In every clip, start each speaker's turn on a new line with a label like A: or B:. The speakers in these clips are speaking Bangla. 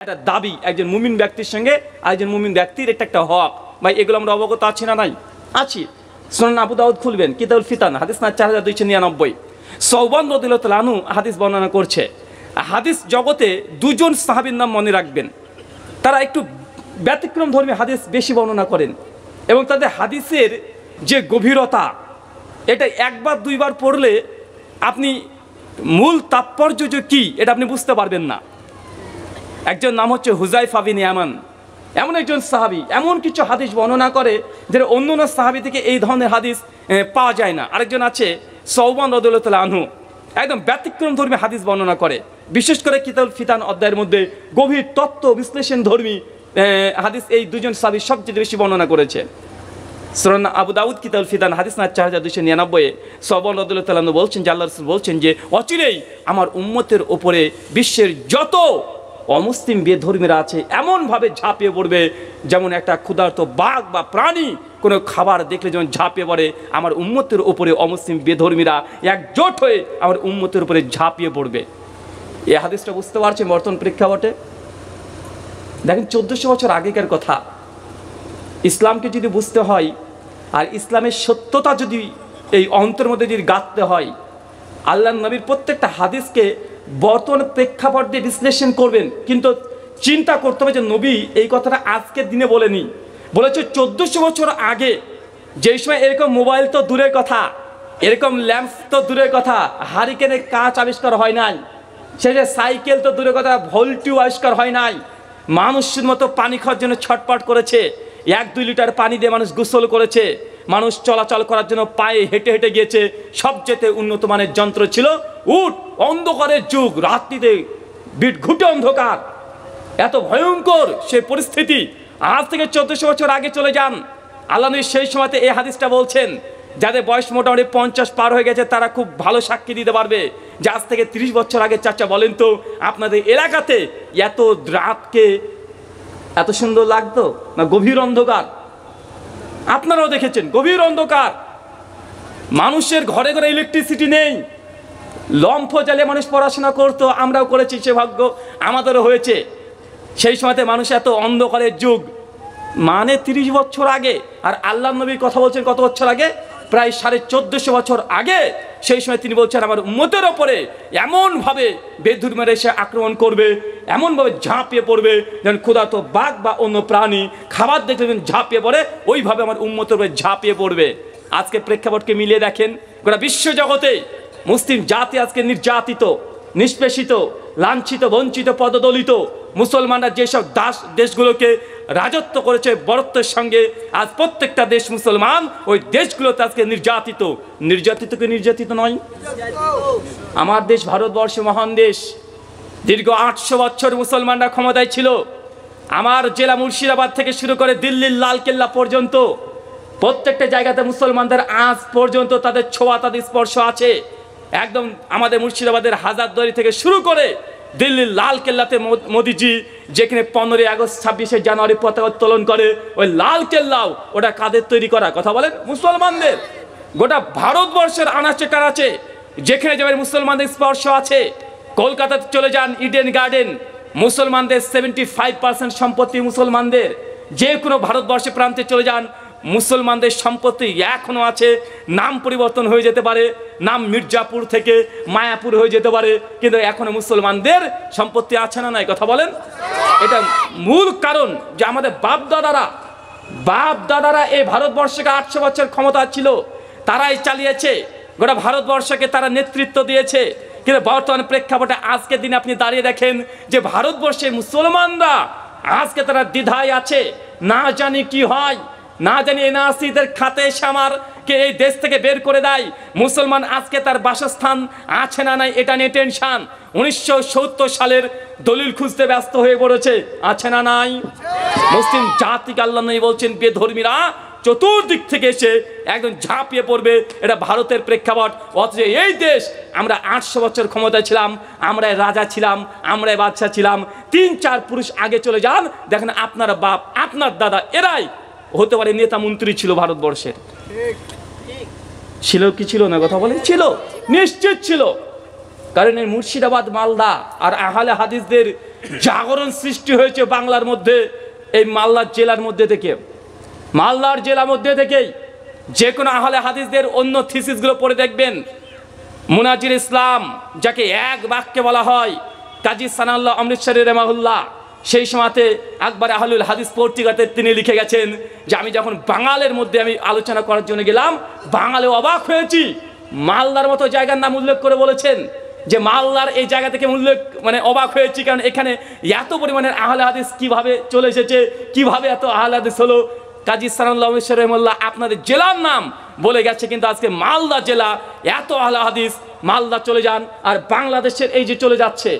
A: একটা দাবি একজন মুমিন ব্যক্তির সঙ্গে আরেকজন মুমিন ব্যক্তির এটা একটা হক। ভাই এগুলো আমরা অবগত আছি না? নাই আছি। সুনান আবু দাউদ খুলবেন, কিতাবুল ফিতান, হাদিস না 4299। সওবান রাদিয়াল্লাহু তাআলা আনহু হাদিস বর্ণনা করছে। হাদিস জগতে দুজন সাহাবীর নাম মনে রাখবেন, তারা একটু ব্যতিক্রম ধর্মী হাদিস বেশি বর্ণনা করেন এবং তাদের হাদিসের যে গভীরতা, এটা একবার দুইবার পড়লে আপনি মূল তাৎপর্য যে কী এটা আপনি বুঝতে পারবেন না। একজন নাম হচ্ছে হুযায়ফা বিন ইয়ামান, এমন একজন সাহাবী, এমন কিছু হাদিস বর্ণনা করে যেটা অন্য অন্য সাহাবী থেকে এই ধরনের হাদিস পাওয়া যায় না। আরেকজন আছে সওবান রাদিয়াল্লাহু তাআলা আনহু, একদম ব্যতিক্রম ধর্মী হাদিস বর্ণনা করে, বিশেষ করে কিতাবুল ফিতান অধ্যায়ের মধ্যে গভীর তত্ত্ব বিশ্লেষণ ধর্মী হাদিস এই দুজন সাহাবী সবচেয়ে বেশি বর্ণনা করেছে। সুনান আবু দাউদ কিতাবুল ফিতান হাদিস না 4299 সওবান রাদিয়াল্লাহু তাআলা আনহু বলছেন যে আল্লাহর রাসূল বলছেন যে অচিরেই আমার উম্মতের ওপরে বিশ্বের যত অমুসলিম বেধর্মীরা আছে এমনভাবে ঝাঁপিয়ে পড়বে যেমন একটা ক্ষুধার্ত বাঘ বা প্রাণী কোনো খাবার দেখলে যেমন ঝাঁপিয়ে পড়ে, আমার উম্মতের ওপরে অমুসলিম বেধর্মীরা একজোট হয়ে আমার উম্মতের উপরে ঝাঁপিয়ে পড়বে। এই হাদিসটা বুঝতে পারছেন বর্তমান প্রেক্ষাপটে? দেখেন 1400 বছর আগেকার কথা। ইসলামকে যদি বুঝতে হয় আর ইসলামের সত্যতা যদি এই অন্তরের মধ্যে যদি গাঁথতে হয়, আল্লাহর নবীর প্রত্যেকটা হাদিসকে বর্তমান প্রেক্ষাপট দিয়ে বিশ্লেষণ করবেন, কিন্তু চিন্তা করতে হবে যে নবী এই কথাটা আজকের দিনে বলেনি, বলেছে 1400 বছর আগে, যেই সময় এরকম মোবাইল তো দূরের কথা, এরকম ল্যাম্প তো দূরের কথা, হারিকেনের কাঁচ আবিষ্কার হয় নাই, সেই যে সাইকেল তো দূরের কথা, ভোল্টিও আবিষ্কার হয় নাই। মানুষের মতো পানি খাওয়ার জন্য ছটপট করেছে, 1-2 লিটার পানি দিয়ে মানুষ গোসল করেছে, মানুষ চলাচল করার জন্য পায়ে হেঁটে হেঁটে গিয়েছে। সবচেয়ে উন্নত মানের যন্ত্র ছিল উট। অন্ধকারের যুগ, রাত্রিতে বিট ঘুটে অন্ধকার, এত ভয়ঙ্কর সেই পরিস্থিতি। আজ থেকে 1400 বছর আগে চলে যান, আল্লাহ নবী সেই সময়তে এই হাদিসটা বলছেন। যাদের বয়স মোটামুটি 50 পার হয়ে গেছে তারা খুব ভালো সাক্ষী দিতে পারবে যে আজ থেকে 30 বছর আগে, চাচা বলেন তো আপনাদের এলাকাতে এত রাতকে এত সুন্দর লাগতো না গভীর অন্ধকার? আপনারাও দেখেছেন গভীর অন্ধকার, মানুষের ঘরে ঘরে ইলেকট্রিসিটি নেই, লম্ফ জ্বালিয়ে মানুষ পড়াশোনা করতো, আমরাও করেছি, সে ভাগ্য আমাদেরও হয়েছে। সেই সময়তে মানুষ এত অন্ধকারের যুগ, মানে 30 বছর আগে। আর আল্লাহ নবী কথা বলছেন কত বছর আগে? প্রায় 1450 বছর আগে। সেই সময় তিনি বলছেন আমার উম্মতের ওপরে এমনভাবে বেধর্মীরা এসে আক্রমণ করবে, এমনভাবে ঝাঁপিয়ে পড়বে যেন ক্ষুধার্ত বাঘ বা অন্য প্রাণী খাবার দেখলে যেন ঝাঁপিয়ে পড়ে, ওইভাবে আমার উম্মতের উপরে ঝাঁপিয়ে পড়বে। আজকে প্রেক্ষাপটকে মিলিয়ে দেখেন, গোটা বিশ্ব জগতে মুসলিম জাতি আজকে নির্যাতিত, নিষ্পেষিত, লাঞ্ছিত, বঞ্চিত, পদদলিত। মুসলমানরা যেসব দেশগুলোকে রাজত্ব করেছে বরত্বের সঙ্গে, আজ প্রত্যেকটা দেশ মুসলমান, ওই দেশগুলোতে আজকে নির্যাতিত। নির্যাতিত কি নির্যাতিত নয়? আমার দেশ ভারতবর্ষ মহান দেশ, দীর্ঘ 800 বছর মুসলমানরা ক্ষমতায় ছিল। আমার জেলা মুর্শিদাবাদ থেকে শুরু করে দিল্লির লালকেল্লা পর্যন্ত প্রত্যেকটা জায়গাতে মুসলমানদের আজ পর্যন্ত তাদের ছোঁয়া, তাদের স্পর্শ আছে। একদম আমাদের মুর্শিদাবাদের হাজারদুয়ারি থেকে শুরু করে দিল্লির লালকেল্লাতে মোদিজি যেখানে 15ই আগস্ট 26শে জানুয়ারি পতাকা উত্তোলন করে, ওই লালকেল্লাও ওটা কাদের তৈরি করা? কথা বলেন, মুসলমানদের। গোটা ভারতবর্ষের আনাচে কানাচে যেখানে যাবে মুসলমানদের স্পর্শ আছে। কলকাতাতে চলে যান, ইডেন গার্ডেন, মুসলমানদের 75% সম্পত্তি মুসলমানদের। যে কোনো ভারতবর্ষের প্রান্তে চলে যান, মুসলমানদের সম্পত্তি এখনো আছে। নাম পরিবর্তন হয়ে যেতে পারে, নাম মির্জাপুর থেকে মায়াপুর হয়ে যেতে পারে, কিন্তু এখনো মুসলমানদের সম্পত্তি আছে না নাই? কথা বলেন। এটা মূল কারণ যে আমাদের বাপ দাদারা এই ভারতবর্ষকে 800 বছর ক্ষমতা ছিল, তারাই চালিয়েছে, গোটা ভারতবর্ষকে তারা নেতৃত্ব দিয়েছে। কিন্তু বর্তমান প্রেক্ষাপটে আজকের দিনে আপনি দাঁড়িয়ে দেখেন যে ভারতবর্ষে মুসলমানরা আজকে তারা দ্বিধায় আছে, না জানি কি হয়, না জানি এনআরসিদের খাতে এসে আমারকে এই দেশ থেকে বের করে দেয়। মুসলমান আজকে তার বাসস্থান আছে না নাই এটা নিয়ে টেনশন। 1970 সালের দলিল খুঁজতে ব্যস্ত হয়ে পড়েছে, আছে না নাই? মুসলিম জাতিকে আল্লাহ নবী বলছেন বেধর্মীরা চতুর্দিক থেকে এসে একদম ঝাঁপিয়ে পড়বে। এটা ভারতের প্রেক্ষাপট। অথচ এই দেশ আমরা 800 বছর ক্ষমতায় ছিলাম, আমরাই রাজা ছিলাম, আমরাই বাদশা ছিলাম। 3-4 পুরুষ আগে চলে যান, দেখেন আপনার বাপ, আপনার দাদা, এরাই হতে পারে নেতা মন্ত্রী ছিল ভারতবর্ষের। ছিল কি ছিল না? কথা বলেন, ছিল, নিশ্চিত ছিল। কারণ এই মুর্শিদাবাদ, মালদা আর আহলে হাদিসদের জাগরণ সৃষ্টি হয়েছে বাংলার মধ্যে এই মালদার জেলার মধ্যে থেকে। মালদার জেলার মধ্যে থেকেই যে কোনো আহলে হাদিসদের অন্য থিসিসগুলো পড়ে দেখবেন। মুনাজির ইসলাম, যাকে এক বাক্যে বলা হয় কাজী সানাউল্লাহ অমৃতসরী রেমাহুল্লাহ, সেই সময়তে আকবর আহলুল হাদিস পত্রিকাতে তিনি লিখে গেছেন যে আমি যখন বাঙালের মধ্যে আমি আলোচনা করার জন্য গেলাম, বাঙালে অবাক হয়েছি। মালদার মতো জায়গার নাম উল্লেখ করে বলেছেন যে মালদার এই জায়গা থেকে উল্লেখ অবাক হয়েছি, কারণ এখানে এত পরিমাণের আহলে হাদিস কিভাবে চলে এসেছে, কিভাবে এত আহলে হাদিস হলো। কাজী সানাউল্লাহ অমৃতসরী রেমাহুল্লাহ আপনাদের জেলার নাম বলে গেছে, কিন্তু আজকে মালদা জেলা এত আহলে হাদিস। মালদা চলে যান, আর বাংলাদেশের এই যে চলে যাচ্ছে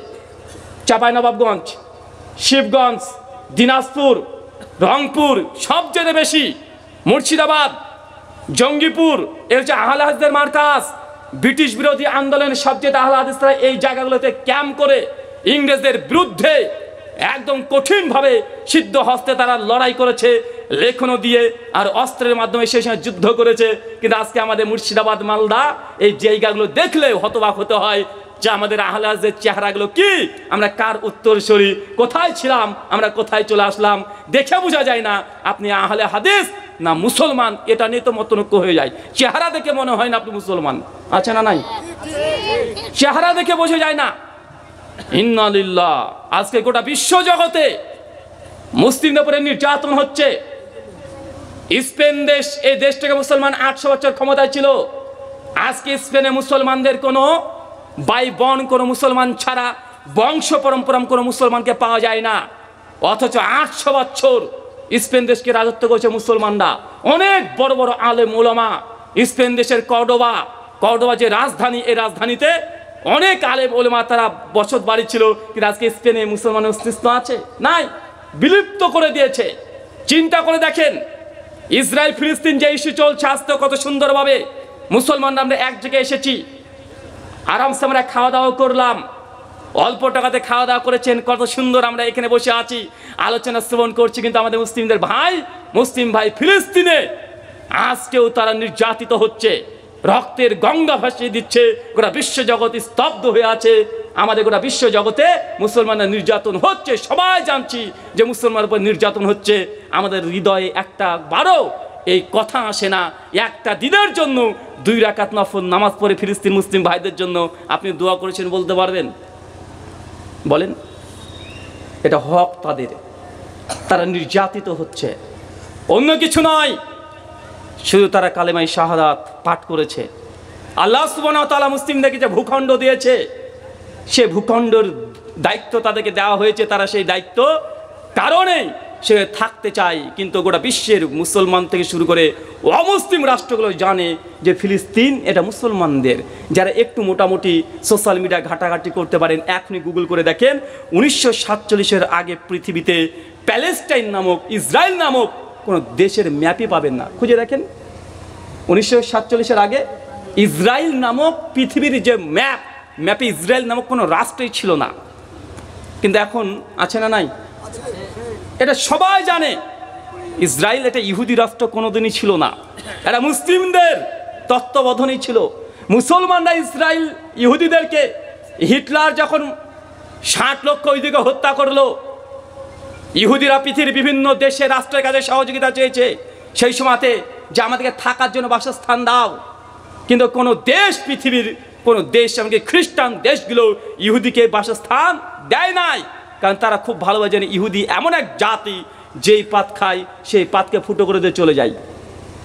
A: চাঁপাইনবাবগঞ্জ, শিবগঞ্জ, দিনাজপুর, রংপুর, সবচেয়ে বেশি মুর্শিদাবাদ, জঙ্গিপুর, এর যে আহলে হাদিসদের মার্কাজ। ব্রিটিশ বিরোধী আন্দোলনের সবচেয়ে আহলে হাদিসরা এই জায়গাগুলোতে ক্যাম্প করে ইংরেজদের বিরুদ্ধে একদম কঠিনভাবে সিদ্ধ হস্তে তারা লড়াই করেছে, লেখনও দিয়ে আর অস্ত্রের মাধ্যমে সেই সময় যুদ্ধ করেছে। কিন্তু আজকে আমাদের মুর্শিদাবাদ, মালদা এই জায়গাগুলো দেখলে হতবাক হতে হয় যে আমাদের আহলে হাদিসের চেহারাগুলো কি, আমরা কার উত্তরসূরি, কোথায় ছিলাম, আমরা কোথায় চলে আসলাম, দেখে বোঝা যায় না আপনি আহলে হাদিস না মুসলমান। এটা নিয়ে তো মতনৈক্য হয়ে যায়। চেহারা দেখে মনে হয় না আপনি মুসলমান, আছে না নাই? চেহারা দেখে বোঝা যায় না। ইন্না লিল্লাহ। আজকে গোটা বিশ্ব জগতে মুসলিমদের উপরে নির্যাতন হচ্ছে। স্পেন দেশ, এই দেশটাকে মুসলমান 800 বছর ক্ষমতায় ছিল। আজকে স্পেনে মুসলমানদের কোনো বন কোনো মুসলমান ছাড়া বংশ পরম্পরা কোনো মুসলমানকে পাওয়া যায় না, অথচ 800 বছর স্পেন দেশকে রাজত্ব করেছে মুসলমানরা। অনেক বড় বড় আলেম ওলামা, স্পেন দেশের কর্ডোবা যে রাজধানী, এই রাজধানীতে অনেক আলেম ওলামা তারা বসত বাড়ি ছিল। কিন্তু আজকে স্পেনে মুসলমানের অস্তিত্ব আছে? নাই, বিলুপ্ত করে দিয়েছে। চিন্তা করে দেখেন, ইসরায়েল ফিলিস্তিন যে ইস্যু চলছে, আজকে কত সুন্দরভাবে মুসলমানরা আমরা এক জায়গায় এসেছি, আরামসে আমরা খাওয়া দাওয়া করলাম, অল্প টাকাতে খাওয়া দাওয়া করেছেন, কত সুন্দর আমরা এখানে বসে আছি, আলোচনা শ্রবণ করছি। কিন্তু আমাদের মুসলিম ভাই ফিলিস্তিনে আজকেও তারা নির্যাতিত হচ্ছে, রক্তের গঙ্গা ভাসিয়ে দিচ্ছে, গোটা বিশ্ব জগৎ স্তব্ধ হয়ে আছে। আমাদের গোটা বিশ্ব জগতে মুসলমানরা নির্যাতন হচ্ছে, সবাই জানছি যে মুসলমানের উপর নির্যাতন হচ্ছে। আমাদের হৃদয়ে একটা বারো এই কথা আসে না, একটা দিনের জন্য 2 রাকাত নফল নামাজ পড়ে ফিলিস্তিন মুসলিম ভাইদের জন্য আপনি দোয়া করেছেন বলতে পারবেন? বলেন। এটা হক তাদের, তারা নির্যাতিত হচ্ছে, অন্য কিছু নয়। শুধু তারা কালেমায়ে শাহাদাত পাঠ করেছে। আল্লাহ সুবহানাহু ওয়া তাআলা মুসলিমদেরকে যে ভূখণ্ড দিয়েছে, সে ভূখণ্ডের দায়িত্ব তাদেরকে দেওয়া হয়েছে, তারা সেই দায়িত্ব কারণেই সে থাকতে চায়। কিন্তু গোটা বিশ্বের মুসলমান থেকে শুরু করে অমুসলিম রাষ্ট্রগুলো জানে যে ফিলিস্তিন এটা মুসলমানদের। যারা একটু মোটামুটি সোশ্যাল মিডিয়া ঘাটাঘাটি করতে পারেন, এখনই গুগল করে দেখেন 1947-এর আগে পৃথিবীতে প্যালেস্টাইন নামক, ইসরায়েল নামক কোনো দেশের ম্যাপই পাবেন না। খুঁজে দেখেন 1947-এর আগে ইসরায়েল নামক পৃথিবীর যে ম্যাপে ইসরায়েল নামক কোনো রাষ্ট্রই ছিল না। কিন্তু এখন আছে না নাই? এটা সবাই জানে। ইসরায়েল এটা ইহুদি রাষ্ট্র কোনোদিনই ছিল না, এটা মুসলিমদের তত্ত্বাবধানেই ছিল। মুসলমানরা ইসরায়েল ইহুদিদেরকে, হিটলার যখন 60 লক্ষ ইহুদিকে হত্যা করলো, ইহুদিরা পৃথিবীর বিভিন্ন দেশে রাষ্ট্রের কাছে সহযোগিতা চেয়েছে সেই সময়তে যে আমাদেরকে থাকার জন্য বাসস্থান দাও। কিন্তু কোনো দেশ, পৃথিবীর কোনো দেশ, এমনকি খ্রিস্টান দেশগুলো ইহুদিকে বাসস্থান দেয় নাই, কারণ তারা খুব ভালোভাবে জানে ইহুদি এমন এক জাতি যেই পাত খায় সেই পাতকে ফুটো করে দিয়ে চলে যায়,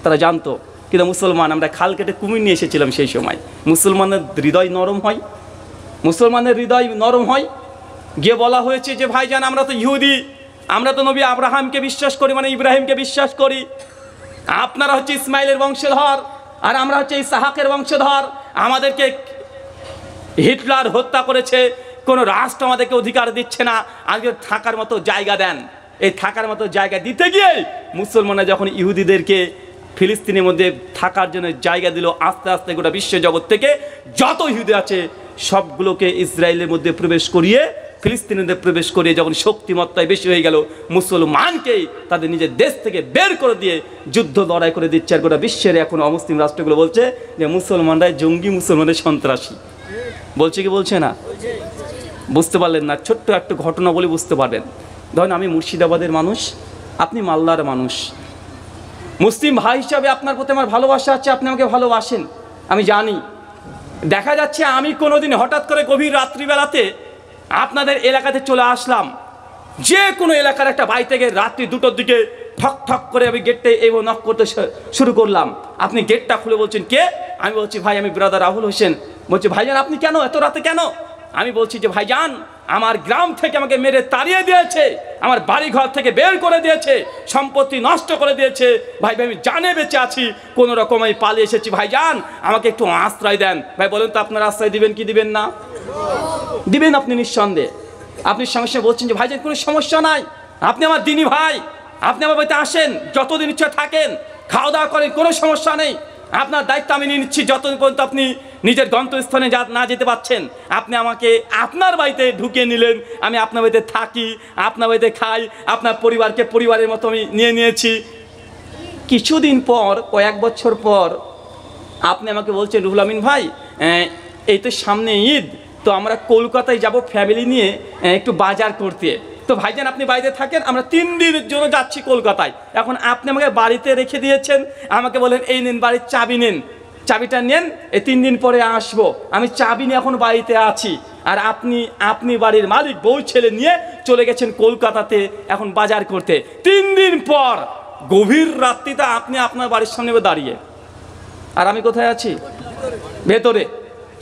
A: তারা জানতো। কিন্তু মুসলমান, আমরা খাল কেটে কুমির নিয়ে এসেছিলাম সেই সময়। মুসলমানের হৃদয় নরম হয়, মুসলমানের হৃদয় নরম হয়। গিয়ে বলা হয়েছে যে ভাইজান আমরা তো ইহুদি, আমরা তো নবী আব্রাহামকে বিশ্বাস করি, মানে ইব্রাহিমকে বিশ্বাস করি, আপনারা হচ্ছে ইসমাইলের বংশধর আর আমরা হচ্ছে ইসহাকের বংশধর, আমাদেরকে হিটলার হত্যা করেছে, কোনো রাষ্ট্র আমাদেরকে অধিকার দিচ্ছে না, আজকে থাকার মতো জায়গা দেন। এই থাকার মতো জায়গা দিতে গিয়ে মুসলমানরা যখন ইহুদিদেরকে ফিলিস্তিনের মধ্যে থাকার জন্য জায়গা দিল, আস্তে আস্তে গোটা বিশ্ব জগৎ থেকে যত ইহুদি আছে সবগুলোকে ইসরায়েলের মধ্যে প্রবেশ করিয়ে, ফিলিস্তিনিদের প্রবেশ করিয়ে যখন শক্তিমত্তায় বেশি হয়ে গেল, মুসলমানকেই তাদের নিজের দেশ থেকে বের করে দিয়ে যুদ্ধ লড়াই করে দিচ্ছে। আর গোটা বিশ্বের এখন অমুসলিম রাষ্ট্রগুলো বলছে যে মুসলমানরাই জঙ্গি, মুসলমানদের সন্ত্রাসী। বলছে কি বলছে না? বুঝতে পারলেন না, ছোট্ট একটা ঘটনা বলে বুঝতে পারবেন। ধরেন আমি মুর্শিদাবাদের মানুষ, আপনি মালদার মানুষ। মুসলিম ভাই হিসাবে আপনার প্রতি আমার ভালোবাসা আছে, আপনি আমাকে ভালোবাসেন, আমি জানি। দেখা যাচ্ছে আমি কোনোদিন হঠাৎ করে গভীর রাত্রিবেলাতে আপনাদের এলাকাতে চলে আসলাম, যে কোনো এলাকার একটা বাড়ি থেকে রাত্রি 2টোর দিকে ঠক ঠক করে আমি গেটে এই নক করতে শুরু করলাম। আপনি গেটটা খুলে বলছেন কে? আমি বলছি ভাই আমি ব্রাদার রাহুল হোসেন। বলছি ভাইজান আপনি কেন এত রাতে কেন? আমি বলছি যে ভাইজান আমার গ্রাম থেকে আমাকে মেরে তাড়িয়ে দিয়েছে, আমার বাড়ি ঘর থেকে বের করে দিয়েছে, সম্পত্তি নষ্ট করে দিয়েছে। ভাই ভাই আমি জানে বেঁচে আছি, কোনো রকম আমি পালিয়ে এসেছি, ভাইজান আমাকে একটু আশ্রয় দেন। ভাই বলেন তো আপনার আশ্রয় দিবেন কি দিবেন না? দিবেন আপনি নিঃসন্দেহে। আপনি সঙ্গে সঙ্গে বলছেন যে ভাইজান কোনো সমস্যা নাই, আপনি আমার দিনী ভাই, আপনি আমার বাড়িতে আসেন, যতদিন ইচ্ছা থাকেন, খাওয়া দাওয়া করেন, কোনো সমস্যা নেই, আপনার দায়িত্ব আমি নিয়ে নিচ্ছি। যতদিন পর্যন্ত আপনি নিজের গন্তব্যস্থানে না যেতে পারছেন, আপনি আমাকে আপনার বাড়িতে ঢুকিয়ে নিলেন, আমি আপনার বাড়িতে থাকি, আপনার বাড়িতে খাই, আপনার পরিবারকে পরিবারের মতো আমি নিয়ে নিয়েছি। কিছুদিন পর, কয়েক বছর পর আপনি আমাকে বলছেন রুহুল আমিন ভাই এই তো সামনে ঈদ, তো আমরা কলকাতায় যাব ফ্যামিলি নিয়ে একটু বাজার করতে। তো ভাইজান আপনি বাড়িতে থাকেন, আমরা 3 দিনের জন্য যাচ্ছি কলকাতায়। এখন আপনি আমাকে বাড়িতে রেখে দিয়েছেন, আমাকে বলেন এই নিন বাড়ির চাবি নেন, চাবিটা নেন, এই 3 দিন পরে আসবো। আমি চাবি নিয়ে এখন বাড়িতে আছি, আর আপনি বাড়ির মালিক বউ ছেলে নিয়ে চলে গেছেন কলকাতাতে এখন বাজার করতে। 3 দিন পর গভীর রাত্রিতে আপনি আপনার বাড়ির সামনে দাঁড়িয়ে, আর আমি কোথায় আছি? ভেতরে।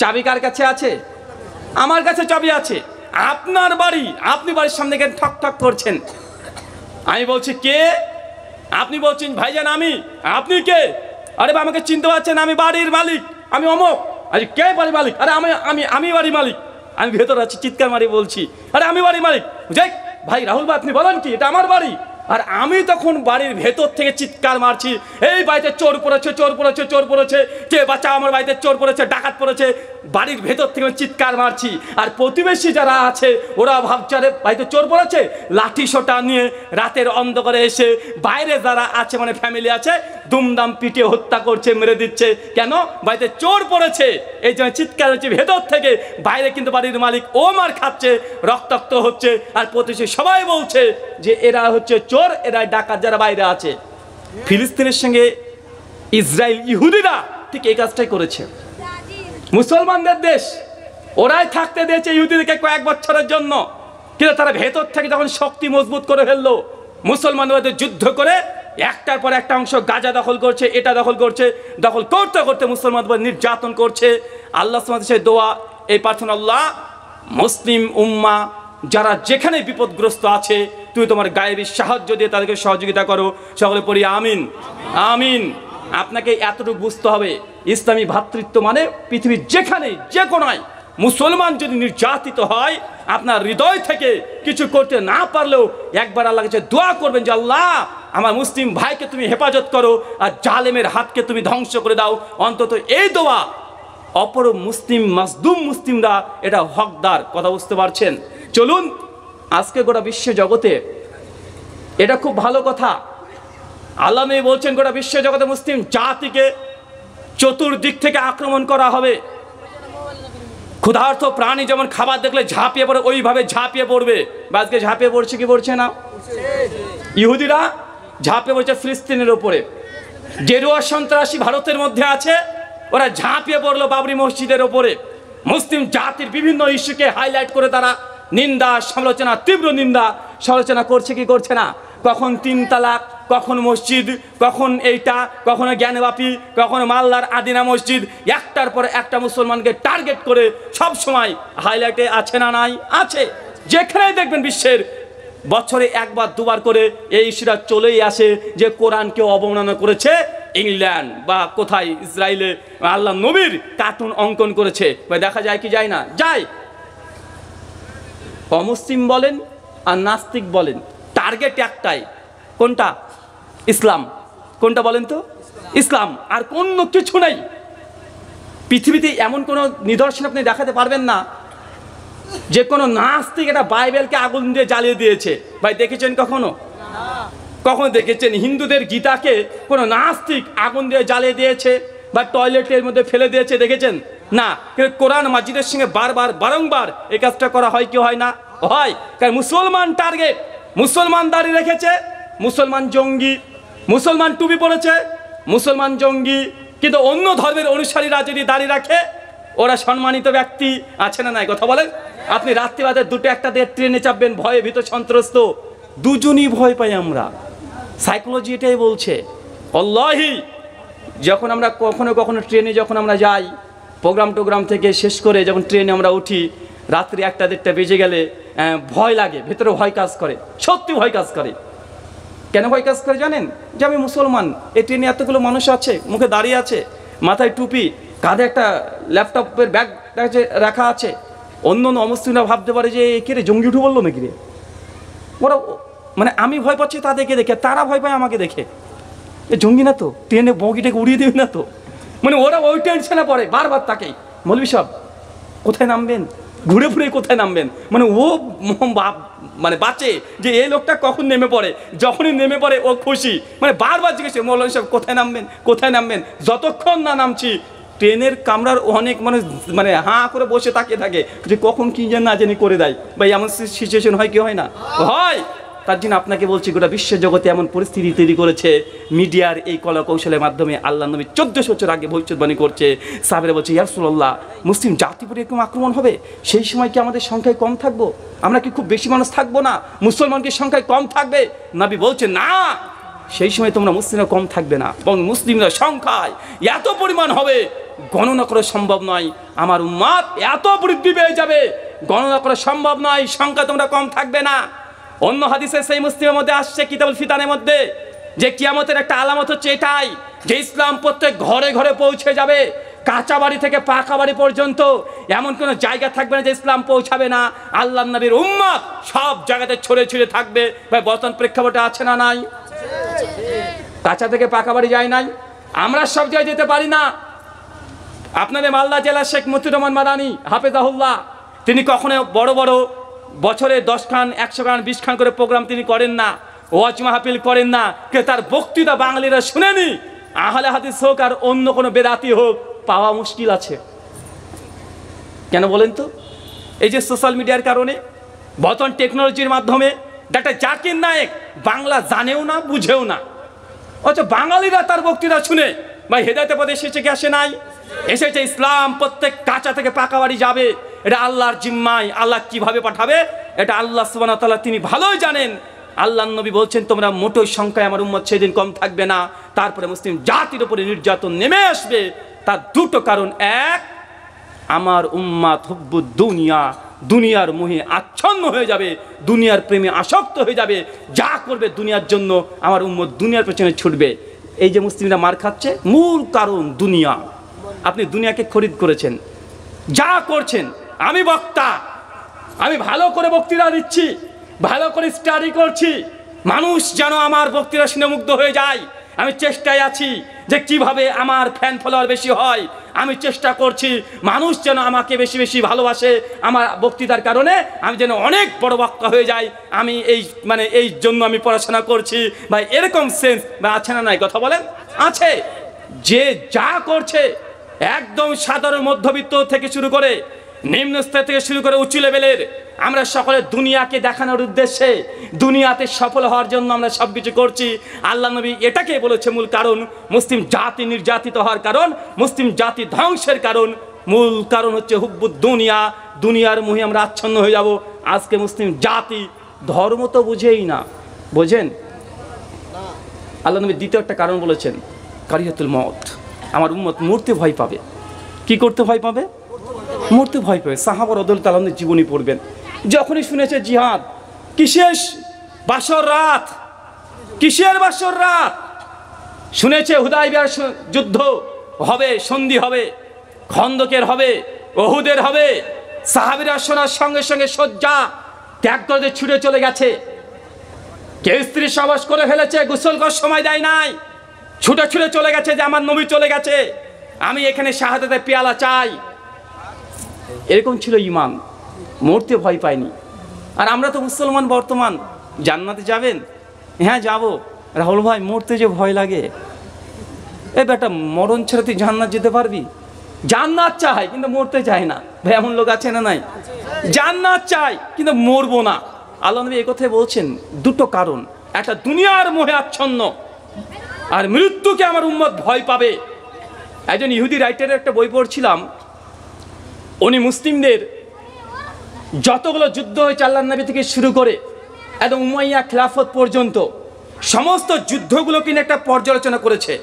A: চাবি কার কাছে আছে? আমার কাছে চাবি আছে। আপনার বাড়ি, আপনি বাড়ির সামনে গিয়ে ঠক ঠক করছেন। আমি বলছি কে? আপনি বলছেন ভাইজান আমি। আপনি কে? আরে আমাকে চিনতে পারছেন? আমি বাড়ির মালিক, আমি অমুক। আরে কে বাড়ির মালিক? আরে আমি বাড়ির মালিক। আমি ভেতরে আছি, চিৎকার মারি বলছি আরে আমি বাড়ির মালিক। যাই ভাই রাহুল ভাই আপনি বলেন কি, এটা আমার বাড়ি। আর আমি তখন বাড়ির ভেতর থেকে চিৎকার মারছি, এই বাড়িতে চোর পড়েছে, চোর পড়েছে, চোর পড়েছে, কে বাঁচা, আমার বাড়িতে চোর পড়েছে, ডাকাত পড়েছে। বাড়ির ভেতর থেকে চিৎকার মারছি, আর প্রতিবেশী যারা আছে ওরা ভাবছে আরে বাড়িতে চোর পড়েছে, লাঠি সোটা নিয়ে রাতের অন্ধকারে এসে বাইরে যারা আছে মানে ফ্যামিলি আছে দুমদাম পিটিয়ে হত্যা করছে, মেরে দিচ্ছে। কেন? বাড়িতে চোর পড়েছে, এই জন্য চিৎকার হচ্ছে ভেতর থেকে। বাইরে কিন্তু বাড়ির মালিক ও মার খাচ্ছে, রক্তাক্ত হচ্ছে, আর প্রতিবেশী সবাই বলছে যে এরা হচ্ছে চোর, এরা ডাকাত যারা বাইরে আছে। ফিলিস্তিনের সঙ্গে ইসরায়েল ইহুদিরা ঠিক এই কাজটাই করেছে। মুসলমানদের দেশ, ওরাই থাকতে দিয়েছে ইহুদিদেরকে কয়েক বছরের জন্য, কিন্তু তারা ভেতর থেকে যখন শক্তি মজবুত করে ফেললো, মুসলমানদের যুদ্ধ করে একটার পর একটা অংশ গাজা দখল করছে, এটা দখল করছে, দখল করতে করতে মুসলমানদের নির্যাতন করছে। আল্লাহ সুবহানাহু সেই দোয়া এই প্রার্থনা, আল্লাহ মুসলিম উম্মা যারা যেখানে বিপদগ্রস্ত আছে তুমি তোমার গায়েবী সাহায্য দিয়ে তাদেরকে সহযোগিতা করো। সকলে পড়ি আমিন আমিন। আপনাকে এতটুকু বুঝতে হবে, ইসলামী ভ্রাতৃত্ব মানে পৃথিবীর যেখানে যে কোনায় মুসলমান যদি নির্যাতিত হয়, আপনার হৃদয় থেকে কিছু করতে না পারলেও একবার আল্লাহর কাছে দোয়া করবেন যে আল্লাহ আমার মুসলিম ভাইকে তুমি হেফাজত করো, আর জালেমের হাতকে তুমি ধ্বংস করে দাও। অন্তত এই দোয়া অপর মুসলিম মাজলুম মুসলিমরা এটা হকদার। কথা বুঝতে পারছেন? চলুন আজকে গোটা বিশ্ব জগতে এটা খুব ভালো কথা, আল্লাহ নবী বলছেন গোটা বিশ্ব জগতে মুসলিম জাতিকে চতুর্দিক থেকে আক্রমণ করা হবে। ক্ষুধার্ত প্রাণী যেমন খাবার দেখলে ঝাঁপিয়ে পড়ে, ওইভাবে ঝাঁপিয়ে পড়বে। বা আজকে ঝাঁপিয়ে পড়ছে কি পড়ছে না? ইহুদিরা ঝাঁপিয়ে পড়ছে ফিলিস্তিনের ওপরে। গেরুয়া সন্ত্রাসী ভারতের মধ্যে আছে, ওরা ঝাঁপিয়ে পড়লো বাবরি মসজিদের ওপরে। মুসলিম জাতির বিভিন্ন ইস্যুকে হাইলাইট করে তারা নিন্দা সমালোচনা, তীব্র নিন্দা সমালোচনা করছে কি করছে না? কখন 3 তালাক, কখন মসজিদ, কখন এইটা, কখনো জ্ঞানবাপী, কখনো মালদার আদিনা মসজিদ, একটার পর একটা মুসলমানকে টার্গেট করে সব সময় হাইলাইটে আছে না নাই? আছে। যেখানেই দেখবেন বিশ্বের বছরে 1 বার 2 বার করে এই ইস্যুটা চলেই আসে যে কোরআনকে অবমাননা করেছে ইংল্যান্ড বা কোথায় ইসরায়েলে আল্লাহ নবীর কার্টুন অঙ্কন করেছে। দেখা যায় কি যায় না? যায়। অমুসলিম বলেন আর নাস্তিক বলেন, টার্গেট একটাই, কোনটা? ইসলাম। কোনটা বলেন তো? ইসলাম, আর কোনো কিছু নেই। পৃথিবীতে এমন কোনো নিদর্শন আপনি দেখাতে পারবেন না যে কোনো নাস্তিক এটা বাইবেলকে আগুন দিয়ে জ্বালিয়ে দিয়েছে। ভাই দেখেছেন কখনো? কখনো দেখেছেন হিন্দুদের গীতাকে কোনো নাস্তিক আগুন দিয়ে জ্বালিয়ে দিয়েছে বা টয়লেটের মধ্যে ফেলে দিয়েছে? দেখেছেন? না, কিন্তু কোরআন মাজিদের সঙ্গে বারবার বারংবার এই কাজটা করা হয় কি হয় না? হয়। কারণ মুসলমান টার্গেট, মুসলমান দাঁড়িয়ে রেখেছে, মুসলমান জঙ্গি, মুসলমান টুপি পড়েছে, মুসলমান জঙ্গি। কিন্তু অন্য ধর্মের অনুসারীরা যদি দাঁড়িয়ে রাখে, ওরা সম্মানিত ব্যক্তি, আছে না নাই? কথা বলেন। আপনি রাত্রিবাদে 2-1 ট্রেনে চাপবেন, ভয়ে ভীত সন্ত্রস্ত, দুজনই ভয় পাই আমরা। সাইকোলজি এটাই বলছে। আল্লাহি, যখন আমরা কখনো কখনো ট্রেনে যখন আমরা যাই, প্রোগ্রাম থেকে শেষ করে যখন ট্রেনে আমরা উঠি, রাত্রি 1-1:30 বেজে গেলে ভয় লাগে, ভেতরে ভয় কাজ করে, সত্যি ভয় কাজ করে। কেন ভয় কাজ করে জানেন? যে আমি মুসলমান, এই ট্রেনে এতগুলো মানুষ আছে, মুখে দাঁড়িয়ে আছে, মাথায় টুপি, কাঁধে একটা ল্যাপটপের ব্যাগ রাখা আছে। অন্য অমুসলিমরা ভাবতে পারে যে কে রে, জঙ্গি উঠে বললো নাকি রে। ওরা মানে আমি ভয় পাচ্ছি তাদেরকে দেখে, তারা ভয় পায় আমাকে দেখে। এ জঙ্গি না তো, ট্রেনে বগিটাকে উড়িয়ে দেবে না তো? মানে ওরা ওই টেনশনে পড়ে বারবার তাকেই, মৌলভী সাহেব কোথায় নামবেন, ঘুরে ফিরে কোথায় নামবেন। মানে ও মানে বাঁচে যে এই লোকটা কখন নেমে পড়ে, যখনই নেমে পড়ে ও খুশি, মানে বারবার জিজ্ঞেস মৌলভী সাহেব কোথায় নামবেন, কোথায় নামবেন। যতক্ষণ না নামছি ট্রেনের কামরার অনেক মানুষ মানে হাঁ করে বসে তাকিয়ে থাকে যে কখন কি যেন না জানি করে দেয়। ভাই এমন সিচুয়েশন হয় কি হয় না? হয়। তার জন্য আপনাকে বলছি, গোটা বিশ্ব জগতে এমন পরিস্থিতি তৈরি করেছে মিডিয়ার এই কলা কৌশলের মাধ্যমে। আল্লাহ নবী 1400 বছর আগে ভবিষ্যৎবাণী করছে, সাহাবীরা বলছে ইয়া রাসূলুল্লাহ, মুসলিম জাতির উপরে এরকম আক্রমণ হবে, সেই সময় কি আমাদের সংখ্যায় কম থাকবো? আমরা কি খুব বেশি মানুষ থাকবো না? মুসলমান কি সংখ্যায় কম থাকবে? নবী বলছে না, সেই সময় তোমরা মুসলিমরা কম থাকবে না, বরং মুসলিমরা সংখ্যায় এত পরিমাণ হবে গণনা করা সম্ভব নয়। আমার উম্মত এত বৃদ্ধি পেয়ে যাবে, গণনা করা সম্ভব নয়, সংখ্যা তোমরা কম থাকবে না। অন্য হাদিসে সেই মুসলিমের মধ্যে আসছে, কিতাবুল ফিতানের মধ্যে, যে কিয়ামতের একটা আলামত হচ্ছে এটাই, যে ইসলাম প্রত্যেক ঘরে ঘরে পৌঁছে যাবে, কাঁচা বাড়ি থেকে পাকা বাড়ি পর্যন্ত এমন কোনো জায়গা থাকবে না যে ইসলাম পৌঁছাবে না। আল্লাহর নবীর উম্মত সব জায়গাতে ছড়িয়ে থাকবে। ভাই বর্তমান প্রেক্ষাপটে আছে না নাই? কাঁচা থেকে পাকা বাড়ি যায় নাই, আমরা সব জায়গায় যেতে পারি না। আপনাদের মালদা জেলার শেখ মতিউর রহমান মাদানী হাফেজাহুল্লাহ, তিনি কখনো বড় বড় বছরে 10 খান 100 খান 20 খান করে প্রোগ্রাম তিনি করেন না, ওয়াজ মাহফিল করেন না, কে তার বক্তৃতা বাঙালিরা শুনেনি। আহলে হাদিস হোক আর অন্য কোনো বেদাতি হোক, পাওয়া মুশকিল আছে। কেন বলেন তো? এই যে সোশ্যাল মিডিয়ার কারণে, বর্তমান টেকনোলজির মাধ্যমে। ডাক্তার জাকির নায়েক বাংলা জানেও না, বুঝেও না, অথচ বাঙালিরা তার বক্তৃতা শুনে ভাই হেদায়েতের পথে এসেছে কি আসে নাই? এসেছে। ইসলাম প্রত্যেক কাঁচা থেকে পাকা বাড়ি যাবে, এটা আল্লাহর জিম্মায়। আল্লাহ কিভাবে পাঠাবে এটা আল্লাহ সুবহানাহু ওয়া তাআলা তিনি ভালোই জানেন। আল্লাহর নবী বলছেন তোমরা মোটই সংখ্যায় আমার উম্মত সেদিন কম থাকবে না। তারপরে মুসলিম জাতির উপরে নির্যাতন নেমে আসবে। তার দুটো কারণ, এক, আমার উম্মাত হুব্বুদ দুনিয়া, দুনিয়ার মোহে আচ্ছন্ন হয়ে যাবে, দুনিয়ার প্রেমে আসক্ত হয়ে যাবে, যা করবে দুনিয়ার জন্য, আমার উম্মত দুনিয়ার পেছনে ছুটবে। এই যে মুসলিমরা মার খাচ্ছে, মূল কারণ দুনিয়া। আপনি দুনিয়াকে খরিদ করেছেন, যা করছেন। আমি বক্তা, আমি ভালো করে বক্তৃতা দিচ্ছি, ভালো করে স্টাডি করছি, মানুষ যেন আমার বক্তৃতা শুনে মুগ্ধ হয়ে যায়। আমি চেষ্টায় আছি যে কিভাবে আমার ফ্যান ফলোয়ার বেশি হয়। আমি চেষ্টা করছি মানুষ যেন আমাকে বেশি বেশি ভালোবাসে, আমার বক্তৃতার কারণে আমি যেন অনেক বড় বক্তা হয়ে যাই। আমি এই জন্য আমি পড়াশোনা করছি। বা এরকম সেন্স বা আছে না নাই? কথা বলেন। আছে। যে যা করছে, একদম সাধারণ মধ্যবিত্ত থেকে শুরু করে নিম্ন স্তর থেকে শুরু করে উঁচু লেভেলের, আমরা সকলে দুনিয়াকে দেখানোর উদ্দেশ্যে, দুনিয়াতে সফল হওয়ার জন্য আমরা সব কিছু করছি। আল্লাহ নবী এটাকে বলেছে মূল কারণ। মুসলিম জাতি নির্যাতিত হওয়ার কারণ, মুসলিম জাতি ধ্বংসের কারণ, মূল কারণ হচ্ছে হুব্বুদ দুনিয়া, দুনিয়ার মোহে আমরা আচ্ছন্ন হয়ে যাব। আজকে মুসলিম জাতি ধর্ম তো বুঝেই না। বোঝেন? আল্লাহ নবী দ্বিতীয় একটা কারণ বলেছেন, কারিহাতুল মউত, আমার উম্মত মরতে ভয় পাবে। কি করতে ভয় পাবে? মরতে ভয় পাবে। সাহাবা রাদিয়াল্লাহু তাআলার জীবনী পড়বেন, যখনই শুনেছে জিহাদ, কিসের বাসর রাত, কিসের বাসর রাত, শুনেছে হুদায়বিয়ার যুদ্ধ হবে, সন্ধি হবে, খন্দকের হবে, উহুদের হবে, সাহাবীরা শোনার সঙ্গে সঙ্গে শয্যা ত্যাগ করে ছুটে চলে গেছে। কেউ স্ত্রী সহবাস করে ফেলেছে, গোসল করার সময় দেয় নাই, ছুটে ছুটে চলে গেছে যে আমার নবী চলে গেছে, আমি এখানে শাহাদাতের পেয়ালা চাই। এরকম ছিল ঈমান, মরতে ভয় পায়নি। আর আমরা তো মুসলমান, বর্তমান জান্নাতে যাবেন? হ্যাঁ যাব। রাহুল ভাই মরতে যে ভয় লাগে। এ বেটা, মরণ ছাড়া তুই জান্নাত যেতে পারবি? জান্নাত চায় কিন্তু মরতে চায় না। ভাই এমন লোক আছে না নাই? জান্নাত চাই কিন্তু মরবো না। আল্লাহ নবী এই কথাই বলছেন, দুটো কারণ, একটা দুনিয়ার মোহে আচ্ছন্ন, আর মৃত্যুকে আমার উম্মত ভয় পাবে। একজন ইহুদি রাইটারের একটা বই পড়ছিলাম, উনি মুসলিমদের যতগুলো যুদ্ধ হয়েছে আল্লাহর নবী থেকে শুরু করে একদম উমাইয়া খিলাফত পর্যন্ত সমস্ত যুদ্ধগুলোকে নিয়ে একটা পর্যালোচনা করেছে।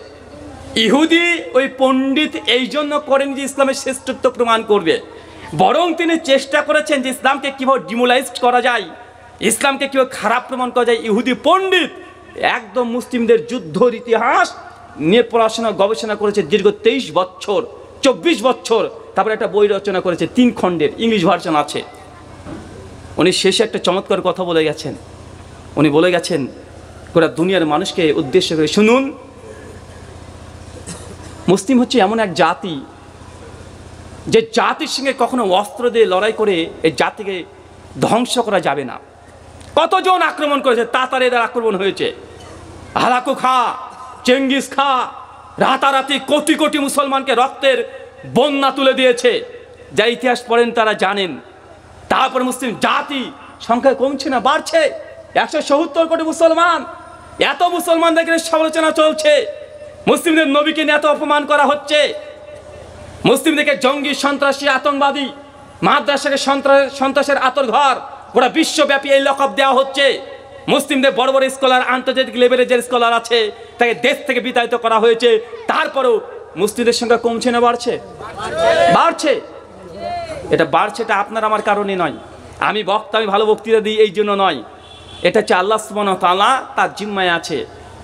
A: ইহুদি ওই পণ্ডিত এই জন্য করেন যে ইসলামের শ্রেষ্ঠত্ব প্রমাণ করবে, বরং তিনি চেষ্টা করেছেন যে ইসলামকে কীভাবে ডিমোলাইজড করা যায়, ইসলামকে কীভাবে খারাপ প্রমাণ করা যায়। ইহুদি পণ্ডিত একদম মুসলিমদের যুদ্ধর ইতিহাস নিয়ে পড়াশোনা গবেষণা করেছে দীর্ঘ 23 বছর 24 বছর। তারপরে একটা বই রচনা করেছে 3 খণ্ডের, ইংলিশ ভার্সন আছে। উনি শেষে একটা চমৎকার কথা বলে গেছেন। উনি বলে গেছেন গোটা দুনিয়ার মানুষকে উদ্দেশ্য করে, শুনুন, মুসলিম হচ্ছে এমন এক জাতি যে জাতির সঙ্গে কখনো অস্ত্র দিয়ে লড়াই করে এই জাতিকে ধ্বংস করা যাবে না। কতজন আক্রমণ করেছে, তাতারে এদের আক্রমণ হয়েছে, হালাকু খা, চেঙ্গিস খা, রাতারাতি কোটি কোটি মুসলমানকে রক্তের বন্যা তুলে দিয়েছে। যা ইতিহাস পড়েন তারা জানেন। তারপর মুসলিম জাতি সংখ্যা কমছে না, বাড়ছে। 170 কোটি মুসলমান, এত মুসলমানদের সমালোচনা চলছে, মুসলিমদের নবীকে নিয়ে এত অপমান করা হচ্ছে, মুসলিমদেরকে জঙ্গি, সন্ত্রাসী, আতঙ্কবাদী, মাদ্রাসাকে সন্ত্রাসের আতরঘর, গোটা বিশ্বব্যাপী এই লকব দেওয়া হচ্ছে। মুসলিমদের বড় বড় স্কলার, আন্তর্জাতিক লেভেলের যে স্কলার আছে তাকে দেশ থেকে বিতাড়িত করা হয়েছে। তারপরেও মুসলিমদের সংখ্যা কমছে না বাড়ছে? বাড়ছে। এটা বাড়ছে, এটা আপনার আমার কারণে নয়। আমি ভালো বক্তৃতা দিই এই জন্য নয়, এটা হচ্ছে আল্লাহ সুবহানাহু ওয়া তাআলা তার জিম্মায় আছে।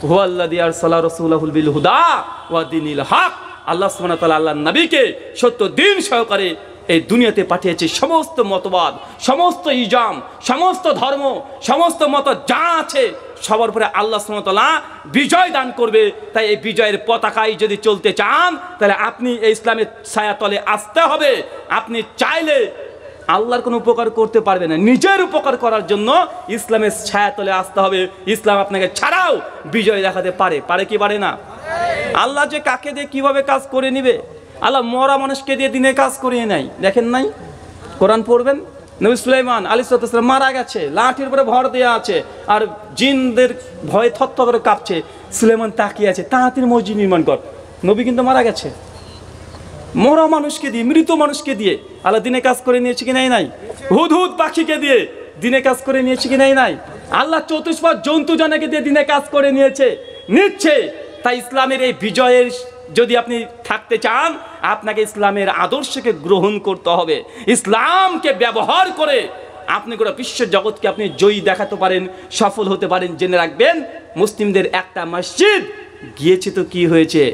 A: হুয়াল্লাযী আরসালা রাসূলাহুল বিল হুদা ওয়া দীনিল হক। আল্লাহ সুবহানাহু ওয়া তাআলা আল্লাহর নবীকে সত্য দিন সহকারে এই দুনিয়াতে পাঠিয়েছে। সমস্ত মতবাদ, সমস্ত ইজাম, সমস্ত ধর্ম, সমস্ত মত যা আছে সবার উপরে আল্লাহ সুবহানাহু ওয়া তাআলা বিজয় দান করবে। তাই এই বিজয়ের পতাকায় যদি চলতে চান তাহলে আপনি এই ইসলামের ছায়াতলে আসতে হবে। আপনি চাইলে আল্লাহর কোনো উপকার করতে পারবে না, নিজের উপকার করার জন্য ইসলামের ছায়াতলে আসতে হবে। ইসলাম আপনাকে ছাড়াও বিজয় দেখাতে পারে, পারে কি পারে না? আল্লাহ যে কাকে দিয়ে কিভাবে কাজ করে নিবে, আল্লাহ মরা মানুষকে দিয়ে দিনে কাজ করিয়ে নেয়। দেখেন নাই? কোরআন পড়বেন, নবী সুলাইমান আলাইহিস সালাম মারা গেছে, লাঠির উপরে ভর দেওয়া আছে, আর জিনদের ভয়ে থরথর করে কাঁপছে। সুলাইমান তাকিয়ে আছে, তাড়াতাড়ি মসজিদ নির্মাণ কর। নবী কিন্তু মারা গেছে। মরা মানুষকে দিয়ে, মৃত মানুষকে দিয়ে আল্লাহ দিনে কাজ করে নিয়েছে কি নাই? হুদহুদ পাখিকে দিয়ে দিনে কাজ করে নিয়েছে কি নাই? আল্লাহ চতুষ্পদ জন্তু জানাকে দিয়ে দিনে কাজ করে নিচ্ছে। তাই ইসলামের এই বিজয়ের যদি আপনি থাকতে চান, আপনাকে ইসলামের আদর্শকে গ্রহণ করতে হবে। ইসলামকে ব্যবহার করে আপনি গোটা বিশ্ব জগৎকে আপনি জয়ী দেখাতে পারেন, সফল হতে পারেন। জেনে রাখবেন, মুসলিমদের একটা মসজিদ গিয়েছে তো কি হয়েছে?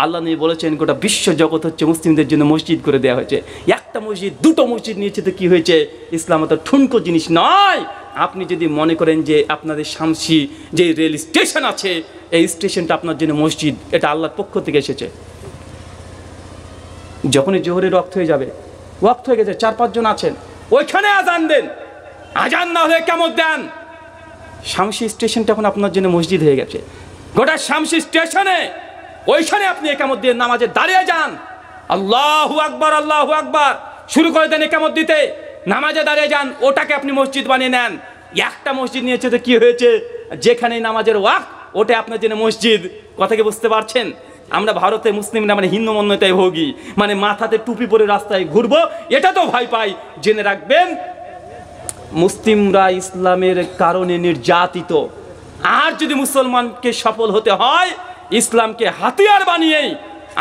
A: আল্লাহ নবী বলেছেন গোটা বিশ্ব জগৎ হচ্ছে মুসলিমদের জন্য মসজিদ করে দেওয়া হয়েছে। একটা মসজিদ, দুটো মসজিদ নিয়েছে তো কি হয়েছে? ইসলাম তো ঠুনকো জিনিস নয়। আপনি যদি মনে করেন যে আপনাদের শামসি যে রেল স্টেশন আছে, এই স্টেশনটা আপনার জন্য মসজিদ, এটা আল্লাহর পক্ষ থেকে এসেছে। যখনই জোহরের ওয়াক্ত হয়ে যাবে, ওয়াক্ত হয়ে গেছে, 4-5 জন আছেন, ওইখানে আজান দেন। আজান না হলে কেমন দেন? শামসি স্টেশনটা এখন আপনার জন্য মসজিদ হয়ে গেছে। গোটা শামসি স্টেশনে ওইখানে আপনি একামত দিয়ে নামাজে দাঁড়িয়ে যান, আল্লাহু আকবার, আল্লাহু আকবার শুরু করে দেন একামত দিতে, নামাজে দাঁড়িয়ে যান, ওটাকে আপনি মসজিদ বানিয়ে নেন। একটা মসজিদ নিয়েছে তো কি হয়েছে? যেখানে নামাজের ওয়াক্ত, ওটা আপনার জন্য মসজিদ। কথা কি বুঝতে পারছেন? আমরা ভারতে মুসলিমরা মানে হিন্দু মন্যতায় ভোগী, মানে মাথাতে টুপি পরে রাস্তায় ঘুরবো, এটা তো ভয় পাই। জেনে রাখবেন, মুসলিমরা ইসলামের কারণে নির্যাতিত। আর যদি মুসলমানকে সফল হতে হয়, ইসলামকে হাতিয়ার বানিয়েই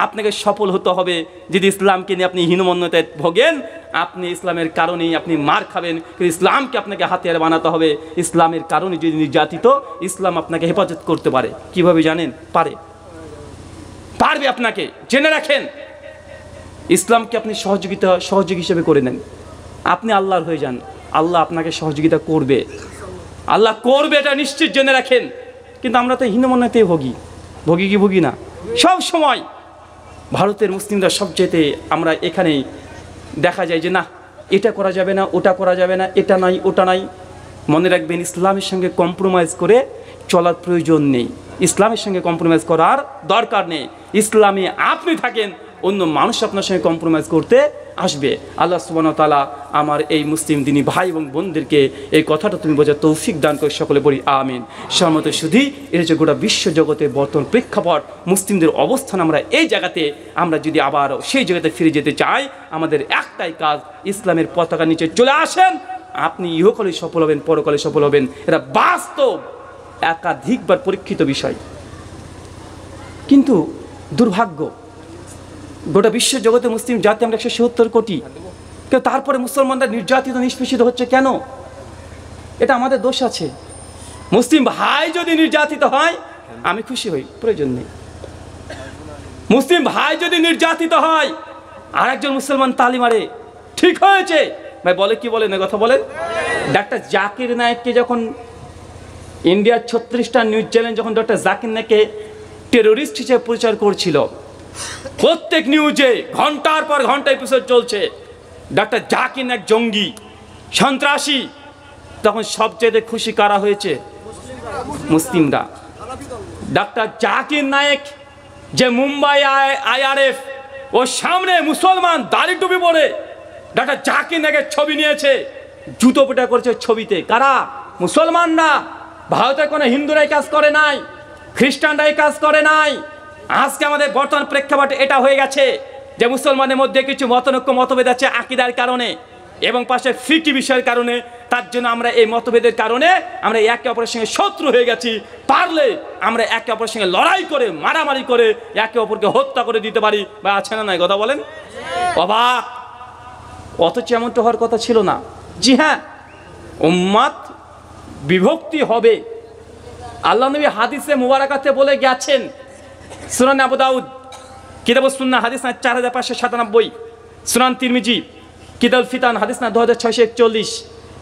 A: আপনাকে সফল হতে হবে। যদি ইসলামকে নিয়ে আপনি হীনমন্যতায় ভোগেন, আপনি ইসলামের কারণেই আপনি মার খাবেন। কিন্তু ইসলামকে আপনাকে হাতিয়ার বানাতে হবে। ইসলামের কারণে যদি নির্যাতিত, ইসলাম আপনাকে হেফাজত করতে পারে। কিভাবে জানেন? পারবে আপনাকে। জেনে রাখেন, ইসলামকে আপনি সহযোগী হিসেবে করে নেন, আপনি আল্লাহর হয়ে যান, আল্লাহ আপনাকে সহযোগিতা করবে। আল্লাহ করবে, এটা নিশ্চিত জেনে রাখেন। কিন্তু আমরা তো হীনমন্যতায় ভোগী না সব সময়। ভারতের মুসলিমরা সবচেয়ে আমরা এখানেই দেখা যায় যে না, এটা করা যাবে না, ওটা করা যাবে না, এটা নাই, ওটা নাই। মনে রাখবেন, ইসলামের সঙ্গে কম্প্রোমাইজ করে চলার প্রয়োজন নেই, ইসলামের সঙ্গে কম্প্রোমাইজ করার দরকার নেই। ইসলামে আপনি থাকেন, অন্য মানুষ আপনার সঙ্গে কম্প্রোমাইজ করতে আসবে। আল্লাহ সুবহানাহু ওয়া তাআলা আমার এই মুসলিম দিনী ভাই এবং বোনদেরকে এই কথাটা তুমি বোঝার তৌফিক দান করে সকলে বলি আমিন। সম্মত শুধু এটা হচ্ছে গোটা বিশ্বজগতে বর্তমান প্রেক্ষাপট, মুসলিমদের অবস্থান আমরা এই জায়গাতে আমরা যদি আবার সেই জায়গাতে ফিরে যেতে চাই, আমাদের একটাই কাজ, ইসলামের পতাকা নিচে চলে আসেন, আপনি ইহকালে সফল হবেন, পরকালে সফল হবেন। এটা বাস্তব একাধিকবার পরীক্ষিত বিষয়। কিন্তু দুর্ভাগ্য, গোটা বিশ্ব জগতে মুসলিম জাতি আমরা 170 কোটি, কেউ তারপরে মুসলমানরা নির্যাতিত নিষ্পেষিত হচ্ছে কেন? এটা আমাদের দোষ আছে। মুসলিম ভাই যদি নির্যাতিত হয় আমি খুশি হই, প্রয়োজন নেই। মুসলিম ভাই যদি নির্যাতিত হয় আর একজন মুসলমান তালি মারে, ঠিক হয়েছে ভাই, বলে কি বলেন, কথা বলেন। ডাক্তার জাকির নায়েককে যখন ইন্ডিয়ার 36টা নিউজ চ্যানেল যখন ডক্টর জাকির নায়েককে টেরোরিস্ট হিসেবে প্রচার করছিল, প্রত্যেক নিউজে ঘন্টার পর ঘন্টা এপিসোড চলছে, ডক্টর জাকির নায়েক জঙ্গি, সন্ত্রাসী, তখন সবচেয়ে খুশি কারা হয়েছে? মুসলিমরা। ডক্টর জাকির নায়েক যে মুম্বাই IRF ওর সামনে মুসলমান দাড়ি টুপি পরে ডক্টর জাকির নায়েকের ছবি নিয়েছে, জুতো পেটা করেছে ছবিতে, কারা? মুসলমানরা। ভারতে কোনো হিন্দুরাই কাজ করে নাই, খ্রিস্টানরাই কাজ করে নাই। আজকে আমাদের বর্তমান প্রেক্ষাপটে এটা হয়ে গেছে যে মুসলমানের মধ্যে কিছু মতভেদ আছে আকীদার কারণে এবং পাশে ফিকি বিষয়ের কারণে। তার জন্য আমরা এই মতভেদের কারণে আমরা একে অপরের সঙ্গে শত্রু হয়ে গেছি। পারলে আমরা একে অপরের সঙ্গে লড়াই করে, মারামারি করে একে অপরকে হত্যা করে দিতে পারি, বা আছে না নাই, কথা বলেন। অবাক, অথচ এমনটা হওয়ার কথা ছিল না। জি হ্যাঁ, উম্মাত বিভক্তি হবে। আল্লাহ নবী হাদিসে মুবারাকাতে বলে গেছেন, সুনান আবু দাউদ কিতাবুস সুন্নাহ হাদিস না 4597, সুনান তিরমিজি কিতাবুল ফিতান হাদিস না 2641,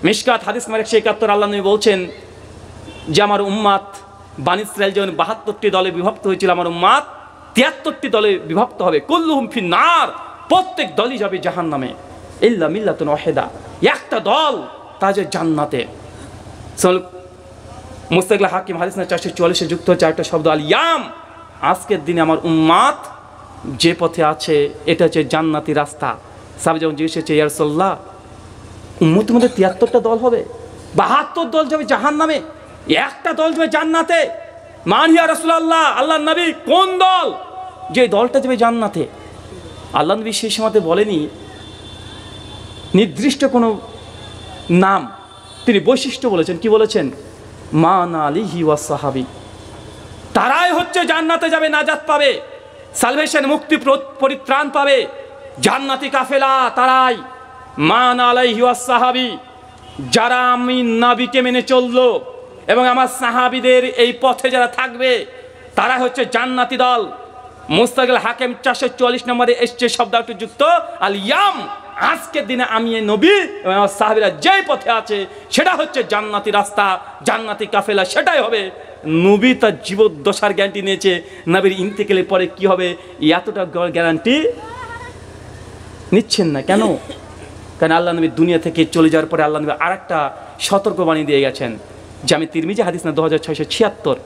A: মিশকাত হাদিস না 171, আল্লাহ নবী বলছেন যে আমার উম্মাত বানী ইসরাইল যখন 72টি দলে বিভক্ত হয়েছিল, আমার উম্মাত 73টি দলে বিভক্ত হবে। কুল্লুহুম ফিন্নার, প্রত্যেক দলই যাবে জাহান্নামে, ইল্লা মিল্লাতুন ওয়াহিদা, একটা দল তা যে জান্নাতে। মুস্তাকিল হাকিম হাদিস না 444 যুক্ত হচ্ছে একটা শব্দ আল ইয়াম, আজকের দিনে আমার উম্মাত যে পথে আছে এটা হচ্ছে জান্নাতি রাস্তা। সাহাবী যখন জিজ্ঞেস করছে ইয়া রাসূলুল্লাহ, উম্মতের মধ্যে 73টা দল হবে, 72 দল যাবে জাহান্নামে, একটা দল যাবে জান্নাতে। মান ইয়া রাসূলুল্লাহ, আল্লাহর নবী কোন দল যে দলটা যাবে জান্নাতে? আল্লাহর নবী সেই সময়তে বলেনি নির্দিষ্ট কোনো নাম, তিনি বৈশিষ্ট্য বলেছেন। কি বলেছেন? মান আলিহি ওয়াস সাহাবী, তারাই হচ্ছে জান্নাতে যাবে, নাজাত পাবে, সালভেশন, মুক্তি, পরিত্রাণ পাবে, জান্নাতি কাফেলা তারাই। মান আলাইহি ওয়াস সাহাবী, যারা আমি নবীকে মেনে চললো এবং আমার সাহাবীদের এই পথে যারা থাকবে তারা হচ্ছে জান্নাতি দল। মুস্তাকিল হাকিম 444 নম্বরে এসছে শব্দটি যুক্ত আল ইয়াম, আজকের দিনে আমি এই নবী এবং আমার সাহাবীরা যেই পথে আছে সেটা হচ্ছে জান্নাতি রাস্তা, জান্নাতি কাফেলা, সেটাই হবে। নবী তার জীবদ্দশার গ্যারান্টি নিয়েছে, নবীর ইন্তেকালের পরে কি হবে এতটা গ্যারান্টি নিচ্ছেন না কেন? কারণ আল্লাহ নবী দুনিয়া থেকে চলে যাওয়ার পরে আল্লাহ নবী আরেকটা সতর্কবাণী দিয়ে গেছেন, যে আমি তিরমিজি হাদিস না 2676,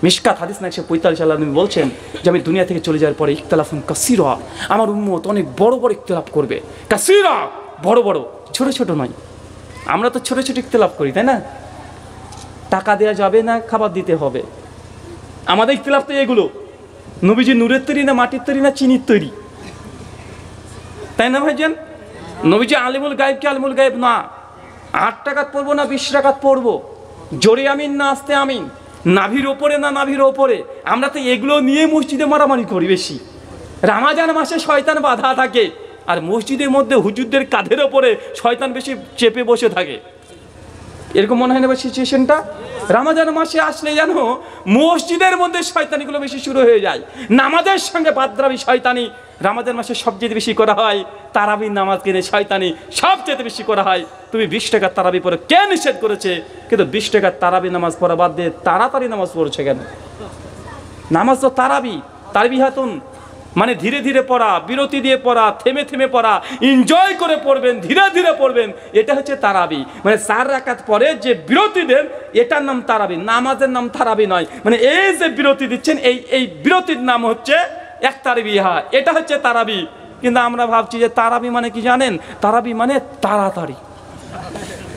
A: মিশকাত হাদিস না 145, আল্লাহ নবী বলছেন যে আমি দুনিয়া থেকে চলে যাওয়ার পরে ইখতিলাফুন কাসীরা, আমার উম্মত অনেক বড় বড় ইখতিলাফ করবে। কাসীরা বড় বড়, ছোট ছোট নয়। আমরা তো ছোট ছোট ইখতিলাফ করি, তাই না? টাকা দেওয়া যাবে না, খাবার দিতে হবে। আমাদের ইখতিলাফ তো এগুলো, নবীজি নূরের তৈরি না মাটির তৈরি না চিনির তৈরি, তাই না ভাইজান? নবীজি আলিমুল গায়েব কি আলিমুল গায়েব না? 8 টাকাত পড়বো না 20 টাকাত পড়বো, জোরে আমিন না আস্তে আমিন, নাভির ওপরে না নাভির ওপরে, আমরা তো এগুলো নিয়ে মসজিদে মারামারি করি বেশি। রমজান মাসে শয়তান বাধা থাকে, আর মসজিদের মধ্যে হুজুরদের কাঁধের ওপরে শয়তান বেশি চেপে বসে থাকে। এরকম মনে হয় না সিচুয়েশনটা? রমজান মাসে আসলে যেন মসজিদের মধ্যে শয়তানিগুলো বেশি শুরু হয়ে যায়, নামাজের সঙ্গে বাদরাবি শয়তানি। রমজান মাসে সবচেয়ে বেশি করা হয় তারাবি নামাজ, কিনে শয়তানি সবচেয়ে বেশি করা হয়। তুমি 20 টাকার তারাবি পড়ে কে নিষেধ করেছে? কিন্তু 20 টাকার তারাবি নামাজ পড়া বাদ দিয়ে তাড়াতাড়ি নামাজ পড়ছে কেন? নামাজ তো তারাবি, তারবিহাতুন মানে ধীরে ধীরে পড়া, বিরতি দিয়ে পড়া, থেমে থেমে পড়া, এনজয় করে পড়বেন, ধীরে ধীরে পড়বেন, এটা হচ্ছে তারাবি। মানে 4 রাকাত পরে যে বিরতি দেন এটার নাম তারাবি, নামাজের নাম তারাবি নয়। মানে এই যে বিরতি দিচ্ছেন এই বিরতির নাম হচ্ছে এক তারাবি হয়, এটা হচ্ছে তারাবি। কিন্তু আমরা ভাবছি যে তারাবি মানে কি জানেন? তারাবি মানে তাড়াতাড়ি,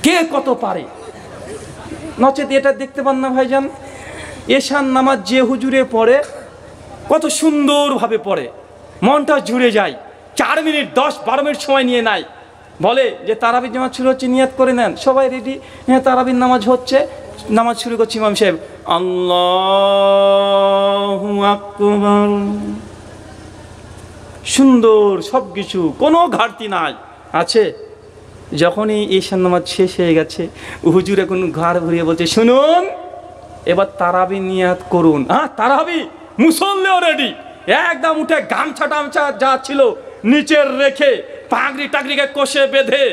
A: কে কত পারে। নচেত এটা দেখতে পান না ভাইজান, এশান নামাজ যে হুজুরে পড়ে কত সুন্দরভাবে পড়ে, মনটা জুড়ে যায়। 4 মিনিট 10-12 মিনিট সময় নিয়ে নাই, বলে যে তারাবির নামাজ শুরু হচ্ছে, নিয়াত করে নেন। সবাই রেডি, হ্যাঁ তারাবির নামাজ হচ্ছে, নামাজ শুরু করছি। ইমাম সাহেব আল্লাহু আকবার, সুন্দর সব কিছু, কোনো ঘাটতি নাই আছে। যখনই ঈশান নামাজ শেষ হয়ে গেছে, হুজুর এখন ঘাড় ঘুরিয়ে বলছে, শুনুন এবার তারাবি নিয়াত করুন। হ্যাঁ তারাবি, মুসল্লিও রেডি, একদম উঠে গামছা টামছা যা ছিল নিচের রেখে, পাগড়ি টাগড়িকে কষে বেঁধে,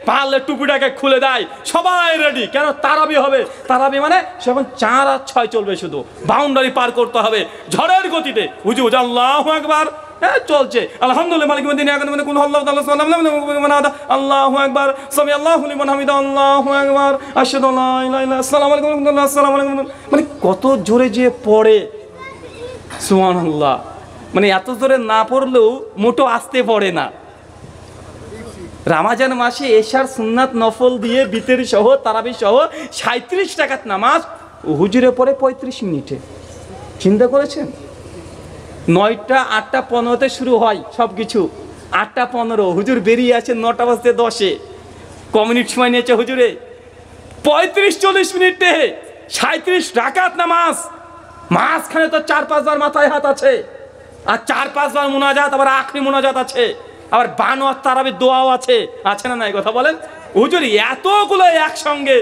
A: পারলে টুপিটাকে খুলে দেয়, সবাই রেডি। কেন? তারাবি হবে। তারাবি মানে সেখন 4 আর 6 চলবে, শুধু বাউন্ডারি পার করতে হবে ঝড়ের গতিতে। হুজুর আল্লাহু আকবার, হ্যাঁ চলছে, আলহামদুলিল্লাহ মালিক ইয়াউমিদ্দিন, আল্লাহু আকবার, সামি আল্লাহু লিমান হামিদা, আল্লাহু আকবার, আশহাদু আল্লা ইলাহা ইল্লাল্লাহ, আসসালামু আলাইকুম, আসসালামু আলাইকুম। মানে কত জোরে যে পড়ে, সুবহানাল্লাহ। মানে এত জোরে না পড়লেও মোটো আসতে পড়ে না। রমজান মাসে এশার সুন্নাত নফল দিয়ে বিতের সহ তারাবি সহ 37 রাকাত নামাজ হুজুরে পড়ে 35 মিনিটে। চিন্তা করেছেন? 9টা 8টা 15তে শুরু হয় সব কিছু, 8টা 15 হুজুর বেরিয়ে আছে 9টা বাজতে 10-এ। ক মিনিট সময় নিয়েছে হুজুরে? 35-40 মিনিটে 37 রাকাত নামাজ। মাঝখানে তো 4-5 বার মাথায় হাত আছে, আর 4-5 বার মুনাজাত, আবার আখরি মুনাজাত আছে, আবার বানো আর তারাবির দোয়াও আছে, আছে না নাই? কথা বলেন। হুজুর এতগুলো একসঙ্গে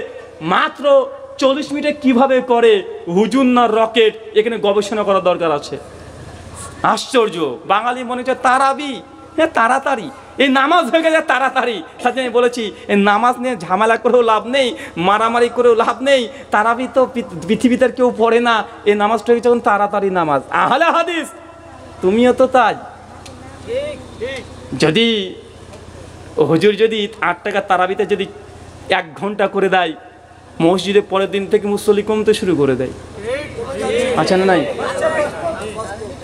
A: মাত্র 40 মিনিটে কিভাবে করে? হুজুর না রকেট? এখানে গবেষণা করার দরকার আছে। আশ্চর্য, বাঙালি মনে হচ্ছে তারাবি, হ্যাঁ তাড়াতাড়ি, এই নামাজ হয়ে গেছে তাড়াতাড়ি। সাথে আমি বলেছি এই নামাজ নিয়ে ঝামেলা করেও লাভ নেই, মারামারি করেও লাভ নেই। তারাবি তো পৃথিবীতে কেউ পড়ে না, এই নামাজটা হয়ে যখন তাড়াতাড়ি নামাজ। আহলে হাদিস তুমিও তো তাই। যদি হুজুর যদি 8 টাকা তারাবিতে যদি 1 ঘন্টা করে দেয়, মসজিদে পরের দিন থেকে মুসল্লি কমতে শুরু করে দেয়, আচ্ছা না নাই?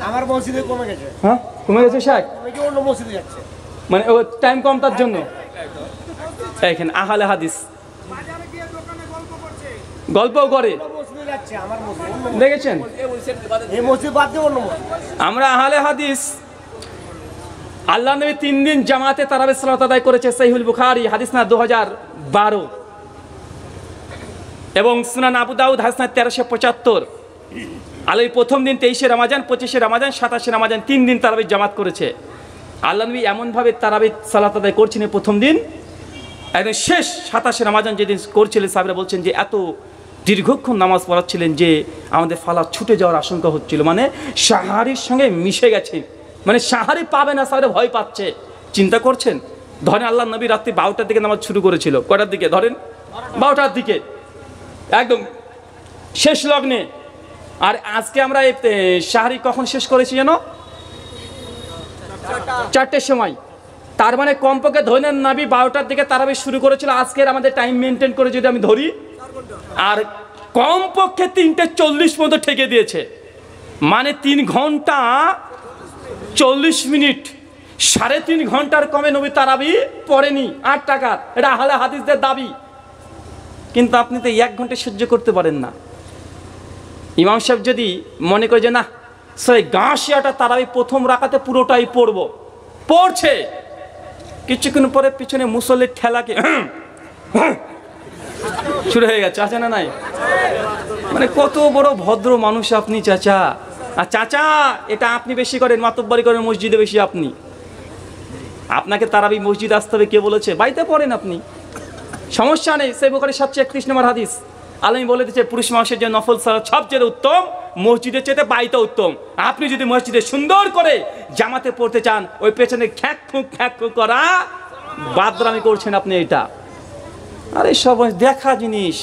B: আমার মসজিদে কমে গেছে।
A: হ্যাঁ কমে গেছে শাক,
B: অন্য মসজিদে যাচ্ছে,
A: মানে ও টাইম কম তার জন্য। এখানে আহলে হাদিস গল্প করে, দেখেছেন? আমরা আহলে হাদিস, আল্লাহ নবী 3 দিন জামাতে তারাবি সালাত আদায় করেছে। সহিহুল বুখারী হাদিস না 2012, এবং সুনান আবু দাউদ হাদিস না 1375। আল্লাহ প্রথম দিন 23শে রমজান, 25শে রমজান, 27শে রমজান 3 দিন তারাবি জামাত করেছে। আল্লাহ নবী এমনভাবে তারাবি সালাত আদায় করছিলেন, প্রথম দিন একদম শেষ 27শে রমজান যেদিন করছিলেন, সাহাবীরা বলছেন যে এত দীর্ঘক্ষণ নামাজ পড়াচ্ছিলেন যে আমাদের ফালা ছুটে যাওয়ার আশঙ্কা হচ্ছিল, মানে সাহারির সঙ্গে মিশে গেছে, মানে সাহারি পাবে না, সাহারি ভয় পাচ্ছে। চিন্তা করছেন, ধরেন আল্লাহ নবী রাত্রি 12টার দিকে নামাজ শুরু করেছিল, কয়টার দিকে? ধরেন 12টার দিকে, একদম শেষ লগ্নে। আর আজকে আমরা এই সাহারি কখন শেষ করেছি যেন? 4টের সময়। তার মানে কমপক্ষে ধরেন নবী 12টার দিকে তারাবি শুরু করেছিল, আজকের আমাদের টাইম মেনটেন করে যদি আমি ধরি, আর কমপক্ষে 3:40 পর্যন্ত ঠেকে দিয়েছে, মানে 3 ঘন্টা 40 মিনিট, 3.5 ঘন্টার কমে নবী তারাবি পড়েনি 8 টাকার। এটা আহলে হাদিসদের দাবি। কিন্তু আপনি তো 1 ঘন্টা সহ্য করতে পারেন না। ইমাম সাহেব যদি মনে করে যে না সেই গাঁশিয়াটা তারাবি প্রথম রাকাতে পুরোটাই পড়বো, পড়ছে, কিছুক্ষণ পরে পিছনে মুসল্লির ঠেলাকে শুরু হয়ে গেছে, আছে না নাই? মানে কত বড় ভদ্র মানুষ আপনি চাচা। আর চাচা এটা আপনি বেশি করেন, মাতব্বরি করেন মসজিদে বেশি। আপনি, আপনাকে তারাবি মসজিদ আসতে হবে কে বলেছে? বাড়িতে পড়েন আপনি, সমস্যা নেই। সহিহ বুখারী 731 নম্বর হাদিস, আল্লাহ বলে দিচ্ছে পুরুষ মানুষের যে নফল সালাত সবচেয়ে উত্তম, মসজিদের চেয়ে বাড়িতে উত্তম। আপনি যদি মসজিদে সুন্দর করে জামাতে পড়তে চান, ওই পেছনে খ্যাক খুঁক করা বাদরামি করছেন আপনি। এটা আরে সব দেখা জিনিস।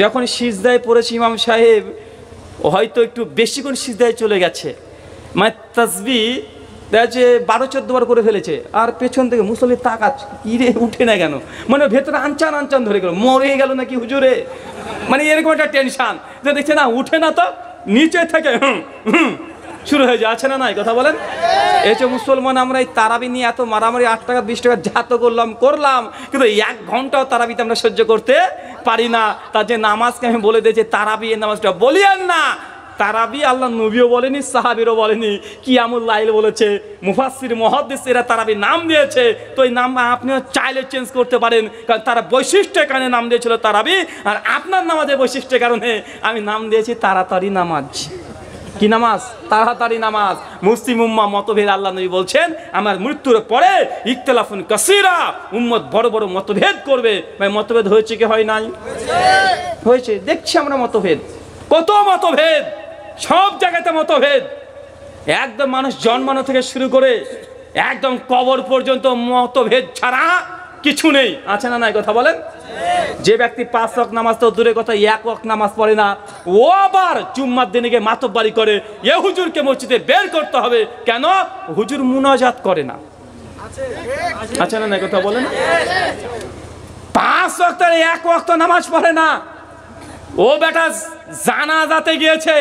A: যখন সিজদায় পড়েছে ইমাম সাহেব হয়তো একটু বেশি করে সিজদায় চলে গেছে, মানে তাসবিহ দেখা যাচ্ছে 12-14 বার করে ফেলেছে, আর পেছন থেকে মুসল্লি তাকাচ্ছে, কি রে উঠে না কেন, মানে ভেতরে আনচান ধরে গেল, মরে গেল নাকি হুজুরে, মানে এরকম একটা টেনশন যে দেখছে না উঠে না, তো নিচে থেকে শুরু হয়ে যায়, আছে না নাই কথা বলেন? এই যে মুসলমান আমরা এই তারাবি নিয়ে এত মারামারি 8 টাকা 20 টাকা যা তো করলাম, কিন্তু 1 ঘন্টাও তারাবিতে আমরা সহ্য করতে পারি না। তার যে নামাজকে আমি বলে দিয়েছি তারাবি এই নামাজটা বলিয়েন না। তারাবি আল্লাহ নবীও বলেনি, সাহাবীরও বলেনি, কিয়ামুল লাইল বলেছে, মুফাসসির মুহাদ্দিসেরা তারাবি নাম দিয়েছে। তো এই নাম আপনিও চাইলে চেঞ্জ করতে পারেন, কারণ তারা বৈশিষ্ট্যের কারণে নাম দিয়েছিল তারাবি, আর আপনার নামাজের বৈশিষ্ট্যের কারণে আমি নাম দিয়েছি তাড়াতাড়ি নামাজ। কি নামাজ? তাড়াতাড়ি নামাজ। মুসলিম উম্মাহ মতভেদ, আল্লাহ নবী বলছেন আমার মৃত্যুর পরে ইখতিলাফুন কাসীরা, উম্মত বড় বড় মতভেদ করবে। ভাই মতভেদ হয়েছে কি হয় নাই? হয়েছে। দেখছি আমরা মতভেদ, কত মতভেদ, সব জায়গাতে মতভেদ। একদম মানুষ জন্মানো থেকে শুরু করে একদম কবর পর্যন্ত মতভেদ ছাড়া কিছু নেই, আছে না নাই কথা বলেন? যে ব্যক্তি 5 ওয়াক্ত নামাজ তো দূরের কথা 1 ওয়াক্ত নামাজ পড়ে না, ও আবার জুম্মার দিনে গিয়ে মাতব্বারি করে এ হুজুরকে মসজিদে বের করতে হবে। কেন? হুজুর মুনাজাত করে না, আছে না নাই কথা বলেন? 5 ওয়াক্তের 1 ওয়াক্ত নামাজ পড়ে না, ও বেটা জানাজাতে গিয়েছে,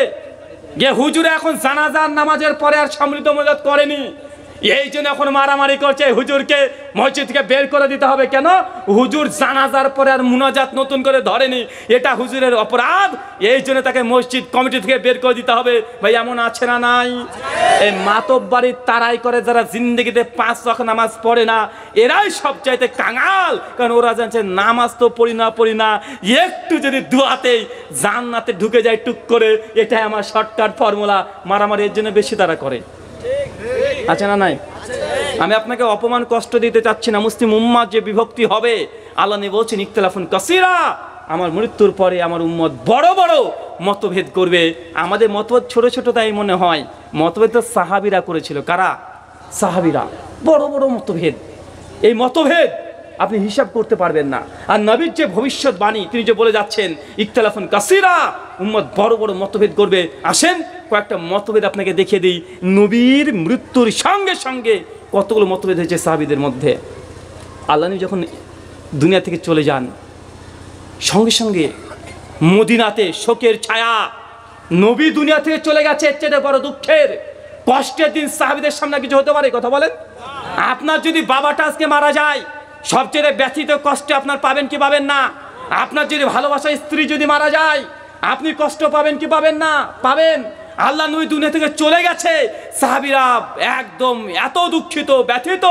A: যে হুজুর এখন জানাজার নামাজের পরে আর সম্মিলিত মুনাজাত করেনি, এই জন্য এখন মারামারি করছে হুজুরকে মসজিদ থেকে বের করে দিতে হবে। কেন? হুজুর জানাজার পরে আর মুনাজাত নতুন করে ধরেনি, এটা হুজুরের অপরাধ, এই জন্য তাকে মসজিদ কমিটি থেকে বের করে দিতে হবে। ভাই এমন আছে না নাই? এই মাতব্বাড়ি তারাই করে যারা জিন্দেগিতে 5 ওয়াক্ত নামাজ পড়ে না, এরাই সবচাইতে কাঙাল। কারণ ওরা জানছে নামাজ তো পড়ি না, একটু যদি দুয়াতেই জান্নাতে ঢুকে যায় টুক করে, এটাই আমার শর্টকাট ফর্মুলা। মারামারি এর জন্য বেশি তারা করে, আছে না নাই? আমি আপনাকে অপমান কষ্ট দিতে চাচ্ছি না। মুসলিম উম্মাহ যে বিভক্তি হবে, আল্লাহ নবী বলছেন ইখতিলাফুন কাসীরা, আমার মৃত্যুর পরে আমার উম্মত বড় বড় মতভেদ করবে। আমাদের মতভেদ ছোট ছোট তাই মনে হয়, মতভেদ তো সাহাবীরা করেছিল। কারা? সাহাবীরা। বড় বড় মতভেদ, এই মতভেদ আপনি হিসাব করতে পারবেন না। আর নবীর যে ভবিষ্যৎবাণী, তিনি যে বলে যাচ্ছেন ইখতিলাফুন কাসীরা, উম্মত বড় বড় মতভেদ করবে। আসেন কয়েকটা মতভেদ আপনাকে দেখিয়ে দিই। নবীর মৃত্যুর সঙ্গে সঙ্গে কতগুলো মতভেদ হয়েছে সাহাবীদের মধ্যে। আল্লাহ নবী যখন দুনিয়া থেকে চলে যান, সঙ্গে সঙ্গে মদিনাতে শোকের ছায়া। নবী দুনিয়া থেকে চলে গেছে, এর চেয়ে বড় দুঃখের কষ্টের দিন সাহাবীদের সামনে কিছু হতে পারে? কথা বলেন। আপনার যদি বাবাটা আজকে মারা যায়, সবচেয়ে ব্যথিত কষ্টে আপনার পাবেন কি পাবেন না? আপনার যদি ভালোবাসা স্ত্রী যদি মারা যায়, আপনি কষ্ট পাবেন কি পাবেন না? পাবেন। আল্লাহ নবী দুনিয়া থেকে চলে গেছে, সাহাবীরা একদম এত দুঃখিত, ব্যথিত,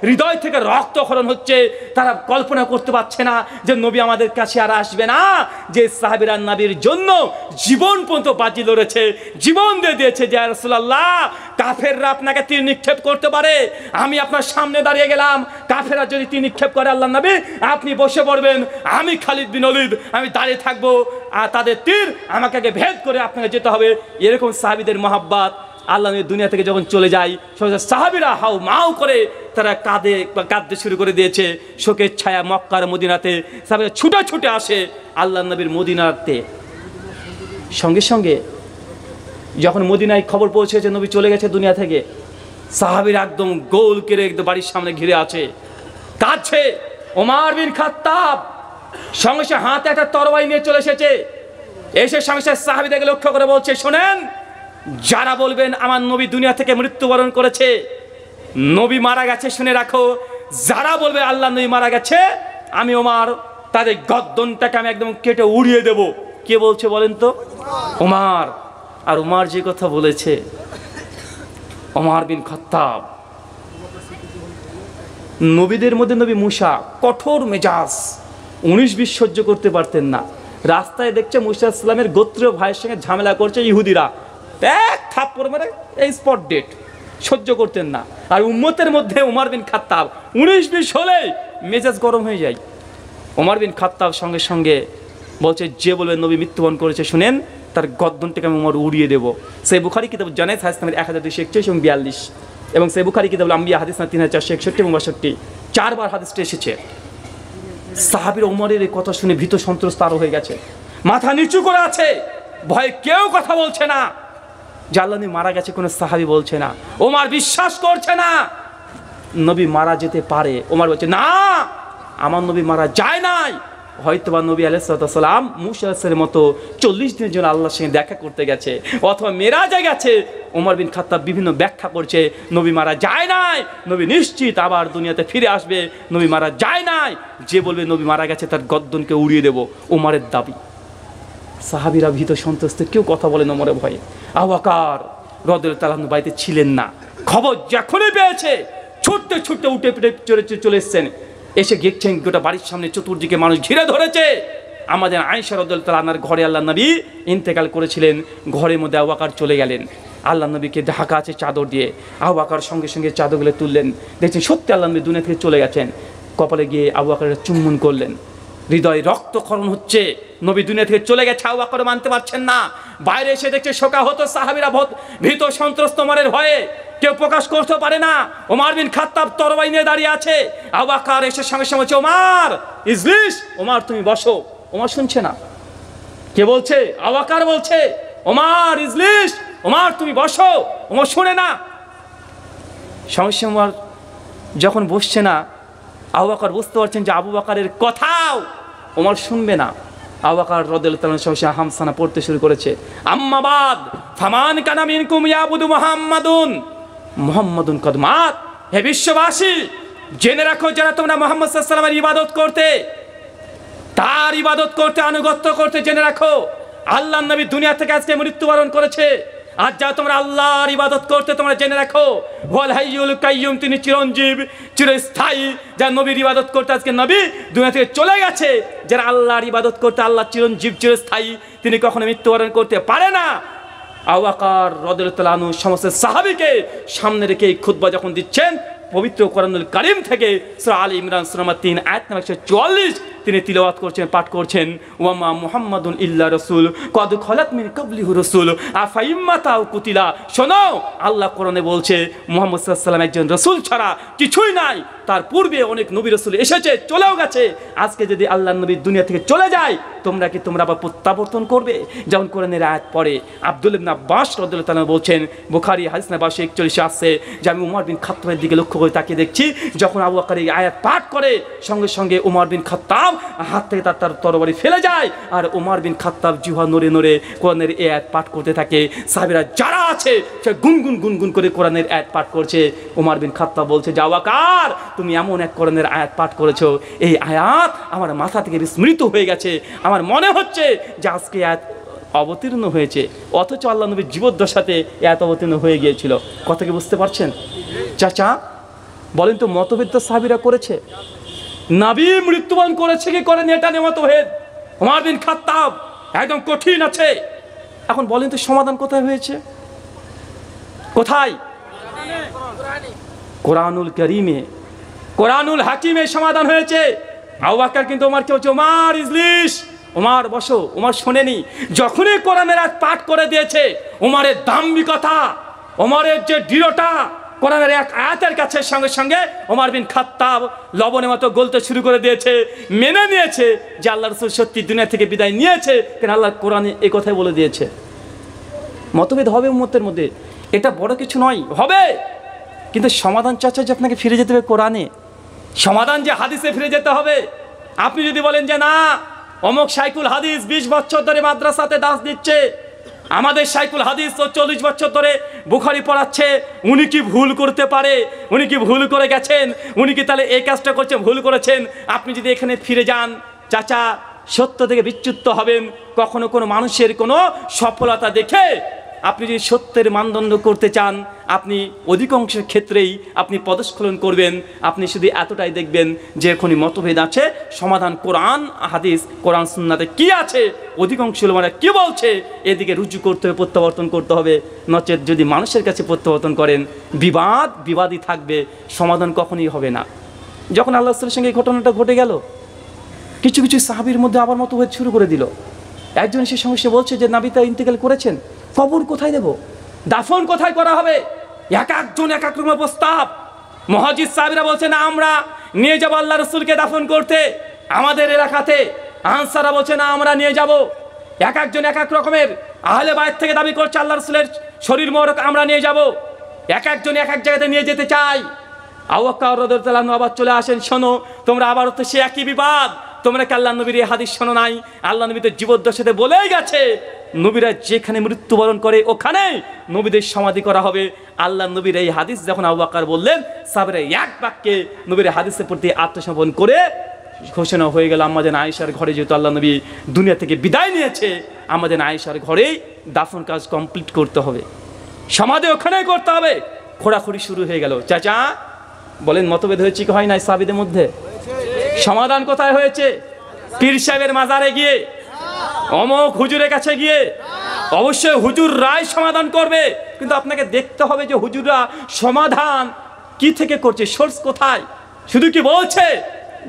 A: হৃদয় থেকে রক্তক্ষরণ হচ্ছে। তারা কল্পনা করতে পারছে না যে নবী আমাদের কাছে আর আসবে না। যে সাহাবীরা নবীর জন্য জীবন পর্যন্ত বাজি লড়েছে, জীবন দিয়ে দিয়েছে, যে ইয়া রাসূলুল্লাহ কাফেররা আপনাকে তীর নিক্ষেপ করতে পারে, আমি আপনার সামনে দাঁড়িয়ে গেলাম, কাফেররা যদি তীর নিক্ষেপ করে আল্লাহ নবী আপনি বসে পড়বেন, আমি খালিদ বিন ওলীদ আমি দাঁড়িয়ে থাকবো, আর তাদের তীর আমাকে আগে ভেদ করে আপনাকে যেতে হবে। এরকম সাহাবীদের মহাব্বত। আল্লাহ নবী দুনিয়া থেকে যখন চলে যায়, সাহাবীরা হাউ মাউ করে তারা কাঁদতে শুরু করে দিয়েছে। শোকের ছায়া মক্কার মদিনাতে, সাহাবীরা ছুটে ছুটে আসে আল্লাহ নবীর মদিনাতে। সঙ্গে সঙ্গে যখন মদিনায় খবর পৌঁছেছে নবী চলে গেছে দুনিয়া থেকে, সাহাবীরা একদম গোল করে একদম বাড়ির সামনে ঘিরে আছে, কাঁদছে। ওমর বিন খাত্তাব সঙ্গে সঙ্গে হাতে একটা তরবারি নিয়ে চলে এসেছে, এসে সঙ্গে সঙ্গে সাহাবীদেরকে লক্ষ্য করে বলছে, শোনেন, যারা বলবেন আমার নবী দুনিয়া থেকে মৃত্যুবরণ করেছে, নবী মারা গেছে, শুনে রাখো, যারা বলবে আল্লাহ নবী মারা গেছে, আমি ওমর তাদের গর্দনটাকে আমি একদম কেটে উড়িয়ে দেব। কে বলছে বলেন তো? ওমর। আর ওমর যে কথা বলেছে, ওমর বিন খাত্তাব, নবীদের মধ্যে নবী মুসা কঠোর মেজাজ, 19-20 সহ্য করতে পারতেন না। রাস্তায় দেখছে মুসা ইসলামের গোত্রীয় ভাইয়ের সঙ্গে ঝামেলা করছে ইহুদিরা, এক থাপ্পড় মেরে এই স্পট ডেট, সহ্য করতেন না। আর উম্মতের মধ্যে ওমর বিন খাত্তাব 19-20 হলে মেজাজ গরম হয়ে যায়। ওমর বিন খাত্তাব সঙ্গে সঙ্গে বলছে, যে বলবে নবী মৃত্যুবরণ করেছে, শুনেন তার গর্দনটাকে আমি ওমর উড়িয়ে দেবো। সেই বুখারী কিতাব জানায় হাদিস 1241 এবং 42, এবং সেই বুখারী কিতাব আম্বিয়া হাদিস 3461 এবং 62, 4 বার হাদিসটা এসেছে। সাহাবীরা ওমরের এই কথা শুনে ভীত সন্ত্রস্ত আরো হয়ে গেছে, মাথা নিচু করে আছে, ভয়ে কেউ কথা বলছে না। যে আল্লাহ নবী মারা গেছে কোনো সাহাবী বলছে না। ওমর বিশ্বাস করছে না নবী মারা যেতে পারে। ওমর বলছে, না, আমার নবী মারা যায় নাই, হয়তোবা নবী আলাইহিস সালাম মুসা আলাইহিস সালামের মতো 40 দিনের জন্য আল্লাহর সঙ্গে দেখা করতে গেছে, অথবা মেরাজে গেছে, ওমর বিন খাত্তাব বিভিন্ন ব্যাখ্যা করছে, নবী মারা যায় নাই, নবী নিশ্চিত আবার দুনিয়াতে ফিরে আসবে, নবী মারা যায় নাই, যে বলবে নবী মারা গেছে তার গর্দনকে উড়িয়ে দেব, ওমরের দাবি। সাহাবীরা ভীত সন্ত্রস্ত, কেউ কথা বলেন ওমরের ভয়ে। আবু বকর রাদিয়াল্লাহু তাআলা আনহু বাড়িতে ছিলেন না, খবর যখনই পেয়েছে ছুটতে ছুটতে উঠে পিঠে চলে এসছেন, এসে দেখছেন গোটা বাড়ির সামনে চতুর্দিকে মানুষ ঘিরে ধরেছে। আমাদের আয়েশা রাদিয়াল্লাহু তাআলা আনহার ঘরে আল্লাহ নবী ইন্তেকাল করেছিলেন, ঘরের মধ্যে আবু বকর চলে গেলেন, আল্লাহ নবীকে ঢাকা আছে চাদর দিয়ে। আবু বকর সঙ্গে সঙ্গে চাদরগুলো তুললেন, দেখছেন সত্যি আল্লাহ নবী দুনিয়া থেকে চলে গেছেন। কপালে গিয়ে আবু বকরের চুম্বন করলেন, হৃদয় রক্তক্ষরণ হচ্ছে, নবী দুনিয়া থেকে চলে গেছে, আবু বকর মানতে পারছেন না। বাইরে এসে দেখছে শোকাহত সাহাবীরা ভীত সন্ত্রস্ত ওমরের ভয়ে, কেউ প্রকাশ করতে পারে না। ওমর বিন খাত্তাব তরবারি নিয়ে দাঁড়িয়ে আছে, আবু বকর এসে সঙ্গে সঙ্গে বলছে, ওমর ইজলিস, ওমর তুমি বসো। ওমর শুনছে না, কে বলছে? আবু বকর বলছে, ওমর ইজলিস, ওমর তুমি বসো। ওমর শুনে না, সঙ্গে সঙ্গে ওমর যখন বসছে না, আবু বকর বুঝতে পারছেন যে আবু বকরের কথাও ওমর শুনবে না। আবু বকর রাদিয়াল্লাহু তাআলা সঙ্গে হামসানা পড়তে শুরু করেছে, আম্মা বাদ ফামান কানা মিনকুম ইয়াবুদু মুহাম্মাদুন মুহাম্মাদুন কদ মাত। হে বিশ্ববাসী, জেনে রাখো, যারা তোমরা মুহাম্মদ সাল্লাল্লাহু আলাইহি ওয়াসাল্লামের ইবাদত করতে, তার ইবাদত করতে, আনুগত্য করতে, জেনে রাখো আল্লাহর নবী দুনিয়া থেকে আজকে মৃত্যুবরণ করেছে। আর যা তোমরা আল্লাহর ইবাদত করতে, তোমরা জেনে রাখো ওয়াল হাইয়ুল কাইয়ুম, তিনি চিরঞ্জীব চিরস্থায়ী। যারা নবীর ইবাদত করতে আজকে নবী দুনিয়া থেকে চলে গেছে, যারা আল্লাহর ইবাদত করতে, আল্লাহ চিরঞ্জীব চিরস্থায়ী, তিনি কখনো মৃত্যুবরণ করতে পারে না। আবু বকর রাদিয়াল্লাহু তাআলা আনহু সমস্ত সাহাবীকে সামনে রেখে এই খুতবা যখন দিচ্ছেন, পবিত্র কোরআনুল কারীম থেকে সূরা আলে ইমরান সূরা নম্বর 3 আয়াত নম্বর 144 তিনি তিলাওয়াত করছেন, পাঠ করছেন, ওয়ামা মুহাম্মাদুন ইল্লা রাসূল কদ খালাত মিন ক্বাবলিহি রাসূল আফাইম্মাতা আও কুতিলা। শোনো, আল্লাহ কোরআনে বলছে মুহাম্মদ সাল্লাল্লাহু আলাইহি ওয়াসাল্লাম একজন রাসূল ছাড়া কিছুই নাই, তার পূর্বে অনেক নবী রাসূল এসেছে, চলেও গেছে। আজকে যদি আল্লাহর নবী দুনিয়া থেকে চলে যায়, তোমরা আবার প্রত্যাবর্তন করবে? যেমন কোরআনের আয়াত পড়ে আব্দুল্লাহ ইবনে আব্বাস রাদিয়াল্লাহু তাআলা বলছেন, বুখারী হাদিস নাম্বার 41 আসছে যে আমি ওমর বিন খাত্তাবের দিকে লক্ষ্য করে তাকিয়ে দেখছি, যখন আবু বকর এই আয়াত পাঠ করে, সঙ্গে সঙ্গে ওমর বিন খাত্তাব হাত থেকে তার তরবারি ফেলে যায়, আর ওমর বিন খাত্তাব জিহ্বা নড়ে নড়ে কোরআনের এই আয়াত পাঠ করতে থাকে। সাহাবীরা যারা আছে সে গুনগুন গুনগুন করে কোরআনের আয়াত পাঠ করছে। ওমর বিন খাত্তাব বলছে, আবু বকর তুমি এমন এক কোরআনের আয়াত পাঠ করেছো, এই আয়াত আমার মাথা থেকে বিস্মৃত হয়ে গেছে, আমার মনে হচ্ছে যে আজকে আয়াত অবতীর্ণ হয়েছে, অথচ আল্লাহ নবীর জীবদ্দশাতে এত অবতীর্ণ হয়ে গিয়েছিল। কথা কি বুঝতে পারছেন? চাচা বলেন তো, মতভেদ তো সাহাবীরা করেছে, নবী মৃত্যুবরণ করেছে কি করেনি এটা নিয়ে মতভেদ। ওমর বিন খাত্তাব একদম কঠিন আছে। এখন বলেন তো সমাধান কোথায় হয়েছে? কোথায়? কোরআনুল কারীমে, কোরআনুল হাকিমে সমাধান হয়েছে। আবু বকর কিন্তু ওমরকে বলছে, ওমর ইজলিস, ওমর বসো। ওমর শোনেনি। যখনই কোরআনের আয়াত পাঠ করে দিয়েছে, ওমরের দাম্ভিকতা, ওমরের যে দৃঢ়তা, কোরআনের এক আয়াতের কাছে সঙ্গে সঙ্গে ওমর বিন খাত্তাব লবণের মতো গলতে শুরু করে দিয়েছে, মেনে নিয়েছে যে আল্লাহ রাসূল সত্যি দুনিয়া থেকে বিদায় নিয়েছে, কেন আল্লাহ কোরআনে এই কথাই বলে দিয়েছে। মতভেদ হবে উম্মতের মধ্যে, এটা বড় কিছু নয়, হবে, কিন্তু সমাধান চাচা যে আপনাকে ফিরে যেতে হবে কোরআনে, সমাধান যে হাদিসে ফিরে যেতে হবে। আপনি যদি বলেন যে না, অমুক শাইখুল হাদিস 20 বছর ধরে মাদ্রাসাতে দাস দিচ্ছে, আমাদের শাইখুল হাদিস তো 40 বছর ধরে বুখারী পড়াচ্ছে, উনি কি ভুল করতে পারে? উনি কি ভুল করে গেছেন? উনি কি তাহলে এই কাজটা করছেন, ভুল করেছেন? আপনি যদি এখানে ফিরে যান, চাচা সত্য থেকে বিচ্যুত হবেন। কখনো কোনো মানুষের কোনো সফলতা দেখে আপনি যদি সত্যের মানদণ্ড করতে চান, আপনি অধিকাংশ ক্ষেত্রেই আপনি পদস্খলন করবেন। আপনি শুধু এতটাই দেখবেন যে এখনই মতভেদ আছে, সমাধান কোরআন হাদিস, কোরআন সুন্নাতে কি আছে, অধিকাংশ উলামারা কি বলছে, এদিকে রুজু করতে হবে, প্রত্যাবর্তন করতে হবে। নচেত যদি মানুষের কাছে প্রত্যাবর্তন করেন, বিবাদই থাকবে, সমাধান কখনই হবে না। যখন আল্লাহ রাসূলের সঙ্গে এই ঘটনাটা ঘটে গেল, কিছু কিছু সাহাবীর মধ্যে আবার মতভেদ শুরু করে দিল। একজন সে সঙ্গে বলছে যে নবী তা ইন্তেকাল করেছেন, কবর কোথায় দেব, দাফন কোথায় করা হবে? এক একজন এক এক রকমের প্রস্তাব। মুহাজির সাহাবীরা বলছে না, আমরা নিয়ে যাব আল্লাহ রাসূলকে দাফন করতে আমাদের এলাকাতে। আনসাররা বলছে না, আমরা নিয়ে যাব। এক একজন এক এক রকমের। আহলে বাইত থেকে দাবি করছে আল্লাহ রাসূলের শরীর মোবারক আমরা নিয়ে যাব। এক একজন এক এক জায়গাতে নিয়ে যেতে চাই। আবু বকর রাদিয়াল্লাহু আনহু আবার চলে আসেন, শোনো তোমরা আবার তো সে একই বিবাদ, তোমরা কি আল্লাহ নবীর এই হাদিস শোনো নাই? আল্লাহ নবী তো জীবদ্দশাতে বলেই গেছে, নবীরা যেখানে মৃত্যুবরণ করে ওখানে নবীদের সমাধি করা হবে। আল্লাহ নবীর এই হাদিস যখন আবু বকর বললেন, সাহাবারা এক বাক্যে নবীর হাদিসের প্রতি আত্মসমর্পণ করে ঘোষণা হয়ে গেল আম্মা জান আয়েশার ঘরে, যেহেতু আল্লাহ নবী দুনিয়া থেকে বিদায় নিয়েছে, আম্মা জান আয়েশার ঘরেই দাফন কাজ কমপ্লিট করতে হবে, সমাধি ওখানেই করতে হবে। খোঁড়াখুড়ি শুরু হয়ে গেল। চাচা বলেন, মতভেদ হয়েছে কি হয় নাই সাহাবীদের মধ্যে? সমাধান কোথায় হয়েছে? পীর সাহেবের মাজারে গিয়ে, অমুক হুজুরের কাছে গিয়ে? অবশ্যই হুজুর রায় সমাধান করবে, কিন্তু আপনাকে দেখতে হবে যে হুজুররা সমাধান কি থেকে করছে, সোর্স কোথায়। শুধু কি বলছে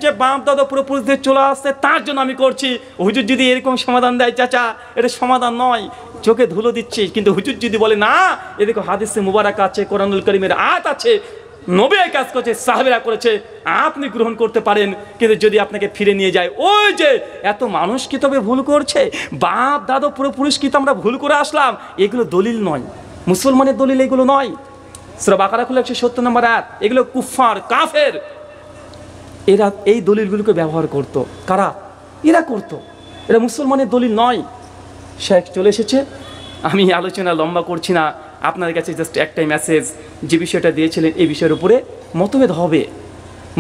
A: যে বাপ দাদা পূর্বপুরুষদের চলে আসছে তার জন্য আমি করছি, হুজুর যদি এরকম সমাধান দেয় চাচা এটা সমাধান নয়, চোখে ধুলো দিচ্ছে। কিন্তু হুজুর যদি বলে না, এদিকে হাদিসে মুবারাক আছে, কোরআনুল কারীমের আয়াত আছে, নবী এই কাজ করছে, সাহাবীরা করেছে, আপনি গ্রহণ করতে পারেন। কিন্তু যদি আপনাকে ফিরে নিয়ে যায় ওই যে এত মানুষ কি তবে ভুল করছে, বাপ দাদা পূর্বপুরুষ কি তো আমরা ভুল করে আসলাম, এগুলো দলিল নয়, মুসলমানের দলিল এগুলো নয়। সূরা বাকারা খুলে 170 নম্বর আয়াত, এগুলো কুফার কাফের, এরা এই দলিলগুলোকে ব্যবহার করত। কারা? এরা করত, এটা মুসলমানের দলিল নয়। শেখ চলে এসেছে, আমি আলোচনা লম্বা করছি না, আপনার কাছে জাস্ট একটাই মেসেজ, যে বিষয়টা দিয়েছিলেন এই বিষয়ের উপরে মতভেদ হবে,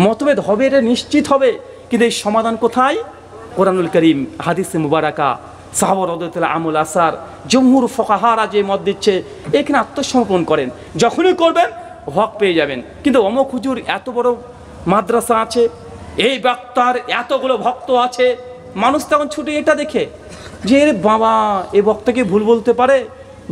A: মতভেদ হবে, এটা নিশ্চিত হবে, কিন্তু এই সমাধান কোথায়? কোরআনুল কারীম, হাদিসে মুবারাকা, সাহাবা রাদিয়াল্লাহু আমল আসার, জমহুর ফুকাহারা যে মত দিচ্ছে, এখানে আত্মসমর্পণ করেন, যখনই করবেন হক পেয়ে যাবেন। কিন্তু অমুক হুজুর এত বড় মাদ্রাসা আছে, এই বক্তার এতগুলো ভক্ত আছে, মানুষ তখন ছুটে এটা দেখে যে এর বাবা এই বক্তাকে ভুল বলতে পারে।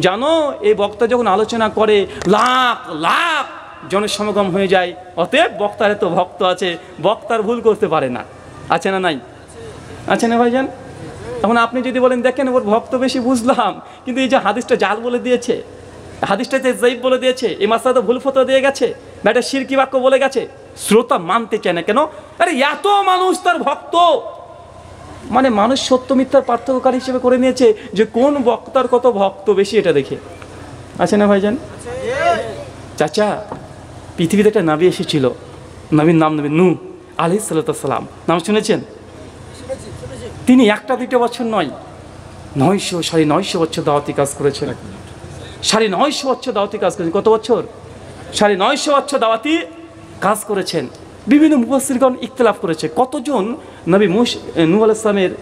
A: জানো এই বক্তা যখন আলোচনা করে লাখ লাখ জনসমাগম হয়ে যায়, অতএব বক্তার এত ভক্ত আছে, বক্তার ভুল করতে পারে না। আছে না নাই? আছে না ভাইজান? এখন আপনি যদি বলেন দেখেন ওর ভক্ত বেশি, বুঝলাম, কিন্তু এই যে হাদিসটা জাল বলে দিয়েছে, হাদিসটা যে যাইব বলে দিয়েছে, এই মাসলা তো ভুল ফতোয়া দিয়ে গেছে, বা এটা শিরকি বাক্য বলে গেছে, শ্রোতা মানতে চায় না কেন? আরে এত মানুষ তার ভক্ত, মানে মানুষ সত্য মিথ্যার পার্থক্যকারী হিসেবে করে নিয়েছে যে কোন বক্তার কত ভক্ত বেশি, এটা দেখে। আছে না ভাইজান? চাচা পৃথিবীতে একটা নবী এসেছিল, নবীর নাম নবী নূহ আলাইহিস সালাম, নাম শুনেছেন? তিনি একটা দুটো বছর নয়, 900 বছর দাওয়াতি কাজ করেছেন, 950 বছর দাওয়াতি কাজ করেছেন। কত বছর? 950 বছর দাওয়াতি কাজ করেছেন। বিভিন্ন মুফাসসিরগণ ইখতিলাফ করেছে কতজন নবী নূহ আলাইহিস সালামের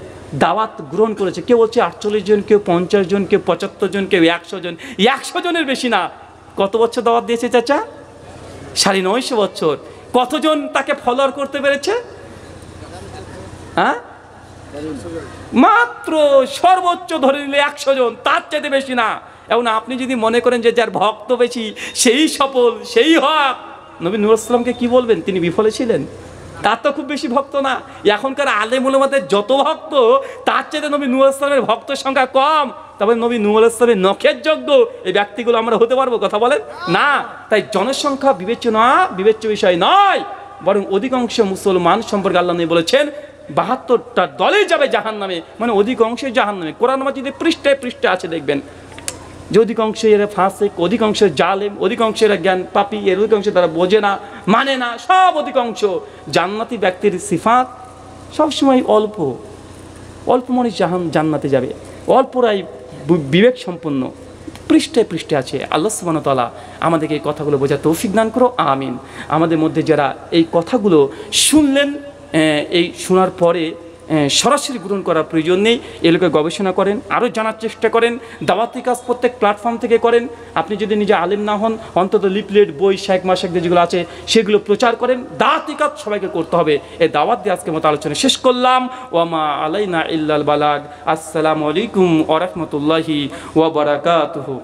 A: দাওয়াত গ্রহণ করেছে। কেউ বলছে 48 জন, কেউ 50 জন, কেউ 75 জন, কেউ 100 জন। 100 জনের বেশি না। কত বছর দাওয়াত দিয়েছে চাচা? 950 বছর। কতজন তাকে ফলোয়ার করতে পেরেছে? হ্যাঁ, মাত্র সর্বোচ্চ ধরে নিলে 100 জন, তার চাইতে বেশি না। এখন আপনি যদি মনে করেন যে যার ভক্ত বেশি সেই সফল, সেই হক, নবী নূহ আলাইহিস সালামকে কি বলবেন? তিনি বিফলে ছিলেন? তার তো খুব বেশি ভক্ত না। এখনকার আলেম উলামাদের যত ভক্ত, তার চাইতে নবী নূহ আলাইহিস সালামের ভক্তের সংখ্যা কম। তবে নবী নূহ আলাইহিস সালামের নখের যোগ্য এই ব্যক্তিগুলো আমরা হতে পারবো? কথা বলেন না। তাই জনসংখ্যা বিবেচ্য বিষয় নয়, বরং অধিকাংশ মুসলমান সম্পর্কে আল্লাহ নবী বলেছেন 72টা দলেই যাবে জাহান্নামে, মানে অধিকাংশই জাহান্নামে। কোরআন মাজিদে পৃষ্ঠায় পৃষ্ঠায় আছে, দেখবেন যে অধিকাংশ এরা ফাসিক, অধিকাংশ জালেম, অধিকাংশ এরা জ্ঞান পাপী, এর অধিকাংশ তারা বোঝে না, মানে না, সব অধিকাংশ। জান্নাতি ব্যক্তির সিফাত সবসময় অল্প অল্প মানুষ জান্নাতে যাবে, অল্পরাই বিবেক সম্পন্ন। পৃষ্ঠায় পৃষ্ঠে আছে। আল্লাহ সুবহানাহু ওয়া তাআলা আমাদেরকে এই কথাগুলো বোঝার তৌফিক দান করো, আমিন। আমাদের মধ্যে যারা এই কথাগুলো শুনলেন, এই শোনার পরে সরাসরি গ্রহণ করার প্রয়োজন নেই, এগুলোকে গবেষণা করেন, আরও জানার চেষ্টা করেন, দাওয়াতি কাজ প্রত্যেক প্ল্যাটফর্ম থেকে করেন। আপনি যদি নিজে আলেম না হন, অন্তত লিফলেট, বই, শেখ মাসাকদের যেগুলো আছে সেগুলো প্রচার করেন। দাওয়াতি কাজ সবাইকে করতে হবে। এই দাওয়াত দিয়ে আজকে মতো আলোচনা শেষ করলাম। ওয়ামা আলাইনা ইল্লাল বালাগ। আসসালামু আলাইকুম ওয়া রাহমাতুল্লাহি ওয়া বারাকাতুহু।